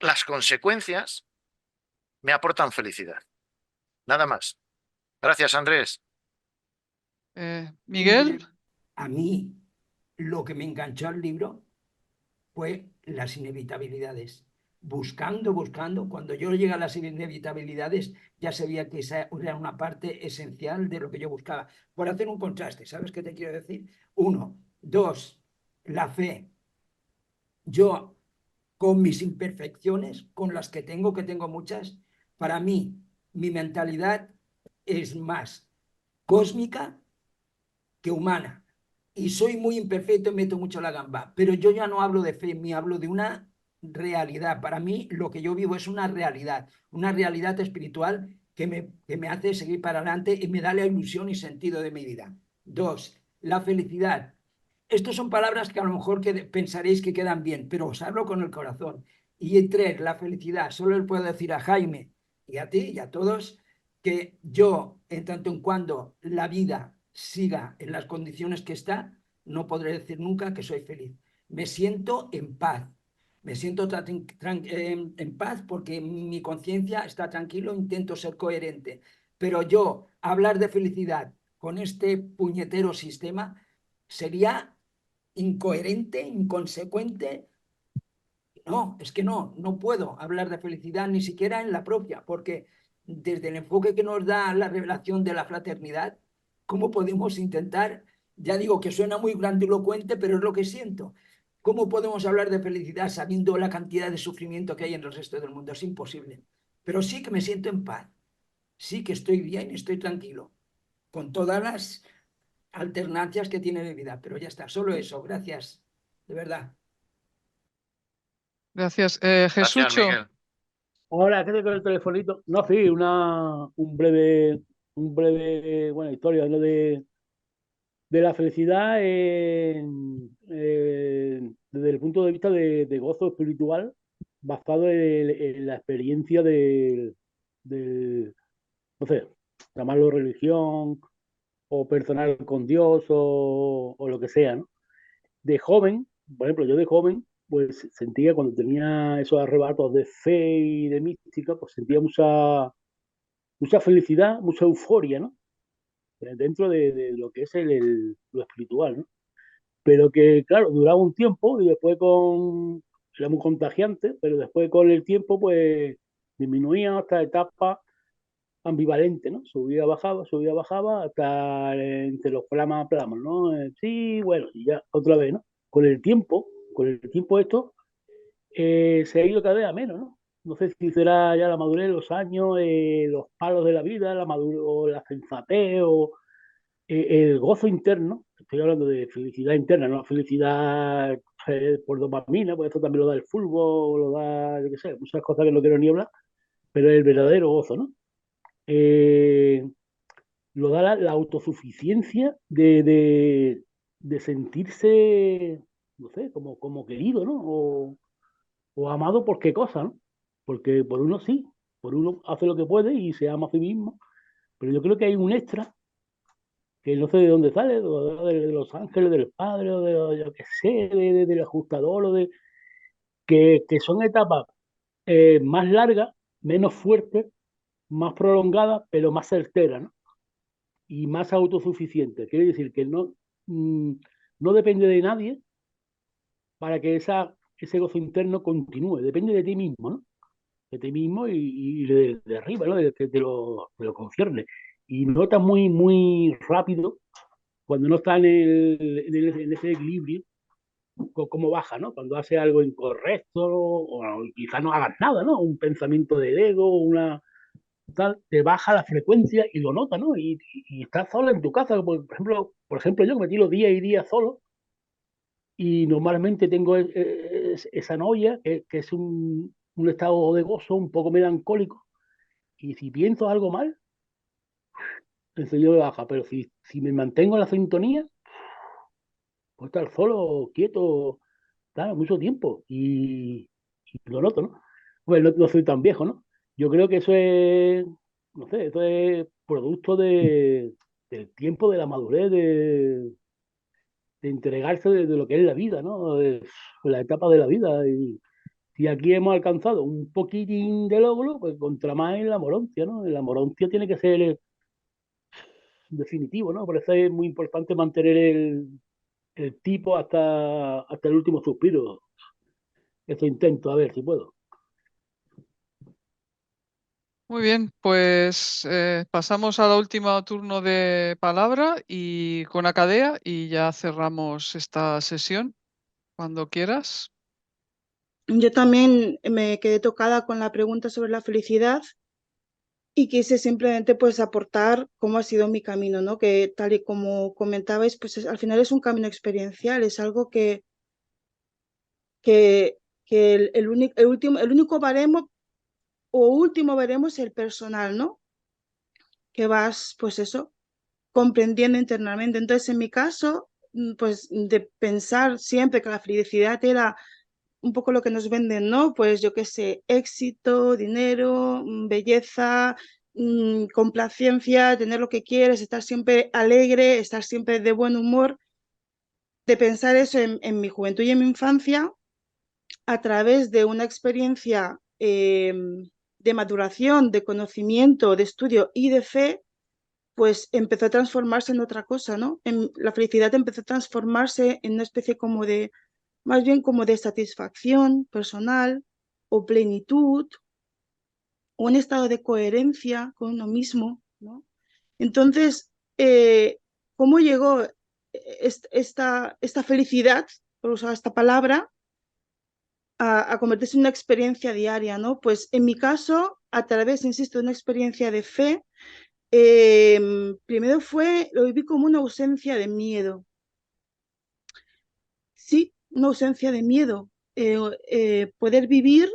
las consecuencias, me aportan felicidad. Nada más. Gracias, Andrés. Miguel, A mí lo que me enganchó al libro fue las inevitabilidades. Buscando, buscando, cuando yo llegué a las inevitabilidades, ya sabía que esa era una parte esencial de lo que yo buscaba. Por hacer un contraste, ¿sabes qué te quiero decir? Uno, dos, la fe. Yo, con mis imperfecciones, con las que tengo muchas, para mí, mi mentalidad es más cósmica que humana. Y soy muy imperfecto y meto mucho la gamba. Pero yo ya no hablo de fe, me hablo de una realidad. Para mí, lo que yo vivo es una realidad espiritual que me hace seguir para adelante y me da la ilusión y sentido de mi vida. Dos, la felicidad. Estas son palabras que a lo mejor pensaréis que quedan bien, pero os hablo con el corazón. Y tres, la felicidad. Solo le puedo decir a Jaime y a ti y a todos que yo, en tanto en cuando la vida siga en las condiciones que está, no podré decir nunca que soy feliz. Me siento en paz. Me siento en paz porque mi conciencia está tranquilo, intento ser coherente. Pero yo, hablar de felicidad con este puñetero sistema sería incoherente, inconsecuente. No, es que no puedo hablar de felicidad ni siquiera en la propia, porque desde el enfoque que nos da la revelación de la fraternidad, ¿cómo podemos intentar, ya digo que suena muy grandilocuente, pero es lo que siento, ¿cómo podemos hablar de felicidad sabiendo la cantidad de sufrimiento que hay en el resto del mundo? Es imposible. Pero sí que me siento en paz, sí que estoy bien, estoy tranquilo, con todas las alternancias que tiene mi vida, pero ya está, solo eso, gracias, de verdad. gracias. Gracias, Jesucho, Miguel. Ahora, ¿qué te con el telefonito? No, sí, un breve, buena historia, ¿no? De la felicidad desde el punto de vista de gozo espiritual, basado en la experiencia del, no sé, llamarlo religión o personal con Dios o lo que sea, ¿no? De joven, por ejemplo, yo de joven, pues sentía cuando tenía esos arrebatos de fe y de mística, pues sentía mucha felicidad, mucha euforia, ¿no? Dentro de lo que es lo espiritual, ¿no? Pero que, claro, duraba un tiempo y después era muy contagiante, pero después con el tiempo, pues disminuía hasta etapas ambivalentes, ¿no? Subía, bajaba, hasta entre los plamas, ¿no? Sí, bueno, y ya otra vez, ¿no? Con el tiempo esto se ha ido cada vez a menos, ¿no? No sé si será ya la madurez, los años, los palos de la vida, la madurez, o la sensatez, o el gozo interno. Estoy hablando de felicidad interna, no felicidad por dopamina, pues esto también lo da el fútbol, lo da, yo qué sé, muchas cosas que no quiero ni hablar, pero el verdadero gozo, ¿no? Eh, lo da la autosuficiencia de sentirse, no sé, como querido, ¿no? O amado por qué cosa, ¿no? Porque por uno sí, por uno hace lo que puede y se ama a sí mismo, pero yo creo que hay un extra que no sé de dónde sale, de Los Ángeles, del Padre, o de yo qué sé, del ajustador, que son etapas más largas, menos fuertes, más prolongadas, pero más certeras, ¿no? Y más autosuficientes. Quiere decir que mm, no depende de nadie para que ese gozo interno continúe, depende de ti mismo, ¿no? De ti mismo y de arriba, ¿no? De que te lo concierne. Y notas muy rápido cuando no está en ese equilibrio, cómo baja, ¿no? Cuando hace algo incorrecto o quizás no hagas nada, ¿no? Un pensamiento del ego, tal, te baja la frecuencia y lo notas, ¿no? Y estás solo en tu casa, por ejemplo, yo que me tiro día y día solo y normalmente tengo esa noia, que es un estado de gozo un poco melancólico, y si pienso algo mal, enseguida me baja, pero si me mantengo en la sintonía, puedo estar solo, quieto, claro, mucho tiempo y lo noto, ¿no? Bueno, no soy tan viejo, ¿no? Yo creo que eso es, no sé, eso es producto del tiempo, de la madurez, de entregarse de lo que es la vida, ¿no? De la etapa de la vida. Y si aquí hemos alcanzado un poquitín de logro, pues contra más en la Morontia, ¿no? En la Morontia tiene que ser definitivo, ¿no? Por eso es muy importante mantener el tipo hasta el último suspiro. Eso intento, a ver si puedo. Muy bien, pues pasamos al último turno de palabra y con Acadea y ya cerramos esta sesión cuando quieras. Yo también me quedé tocada con la pregunta sobre la felicidad y quise simplemente pues aportar cómo ha sido mi camino, ¿no? Que tal y como comentabais, pues al final es un camino experiencial, es algo que el único baremo o último baremo es el personal, ¿no? Que vas, pues eso, comprendiendo internamente. Entonces, en mi caso, pues de pensar siempre que la felicidad era un poco lo que nos venden, ¿no? Pues yo qué sé, éxito, dinero, belleza, complacencia, tener lo que quieres, estar siempre alegre, estar siempre de buen humor. De pensar eso en mi juventud y en mi infancia, a través de una experiencia de maduración, de conocimiento, de estudio y de fe, pues empezó a transformarse en otra cosa, ¿no? La felicidad empezó a transformarse en una especie como de, más bien como de satisfacción personal o plenitud o un estado de coherencia con uno mismo, ¿no? Entonces, ¿cómo llegó esta felicidad, por usar esta palabra, a convertirse en una experiencia diaria, ¿no? Pues en mi caso, a través, insisto, de una experiencia de fe, primero lo viví como una ausencia de miedo. Sí, una ausencia de miedo. Poder vivir,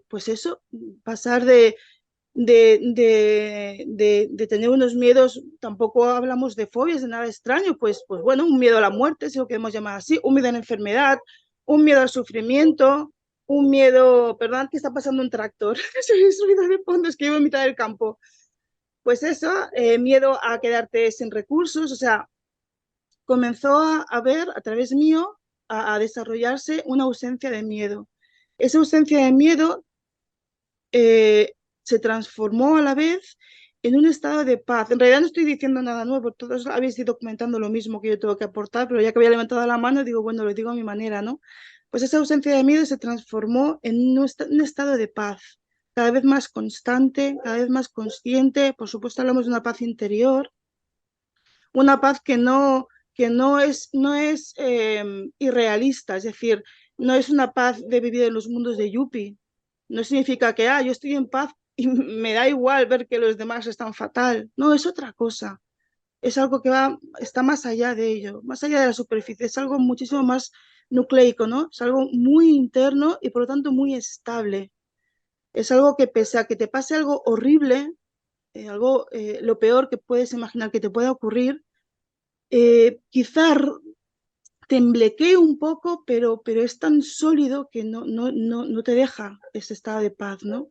pues eso, pasar de tener unos miedos, tampoco hablamos de fobias, de nada extraño, pues bueno, un miedo a la muerte, si lo queremos llamar así, un miedo a la enfermedad, un miedo al sufrimiento, un miedo, perdón, que está pasando un tractor, ese ruido de fondo, es que vivo en mitad del campo. Pues eso, miedo a quedarte sin recursos, o sea, comenzó a ver a través mío a desarrollarse una ausencia de miedo. Esa ausencia de miedo se transformó a la vez en un estado de paz. En realidad no estoy diciendo nada nuevo, todos habéis ido comentando lo mismo que yo tengo que aportar, pero ya que había levantado la mano, digo, bueno, lo digo a mi manera, ¿no? Pues esa ausencia de miedo se transformó en un estado de paz, cada vez más constante, cada vez más consciente. Por supuesto, hablamos de una paz interior, una paz que no es irrealista, es decir, no es una paz de vivir en los mundos de Yuppie. No significa que yo estoy en paz y me da igual ver que los demás están fatal. No, es otra cosa. Es algo que está más allá de ello, más allá de la superficie. Es algo muchísimo más nucleico, ¿no? Es algo muy interno y por lo tanto muy estable. Es algo que pese a que te pase algo horrible, lo peor que puedes imaginar que te pueda ocurrir, quizá temblequee un poco, pero es tan sólido que no te deja ese estado de paz, ¿no?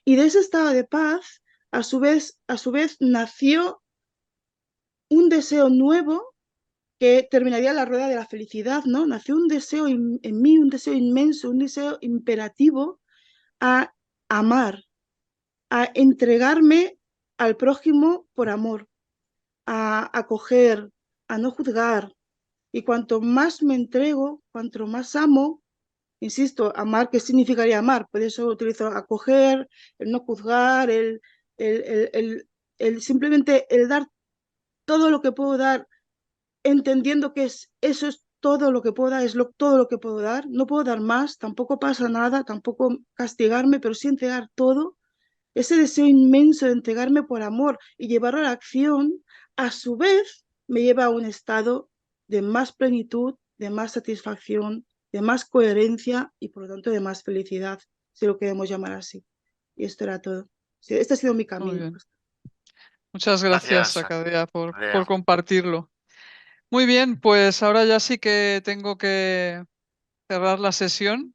Y de ese estado de paz, a su vez nació un deseo nuevo que terminaría la rueda de la felicidad, ¿no? Nació un deseo en mí, un deseo inmenso, un deseo imperativo a amar, a entregarme al prójimo por amor, a acoger, a no juzgar. Y cuanto más me entrego, cuanto más amo, insisto, amar, ¿qué significaría amar? Por eso utilizo acoger, el no juzgar, simplemente el dar todo lo que puedo dar, entendiendo que eso es todo lo que puedo dar, todo lo que puedo dar. No puedo dar más, tampoco pasa nada, tampoco castigarme, pero sí entregar todo. Ese deseo inmenso de entregarme por amor y llevarlo a la acción, a su vez, me lleva a un estado de más plenitud, de más satisfacción, de más coherencia y por lo tanto de más felicidad, si lo queremos llamar así. Y esto era todo. Sí, este ha sido mi Muy camino. bien. Muchas gracias, Acadea, por Acadea. compartirlo. Muy bien, pues ahora ya sí que tengo que cerrar la sesión.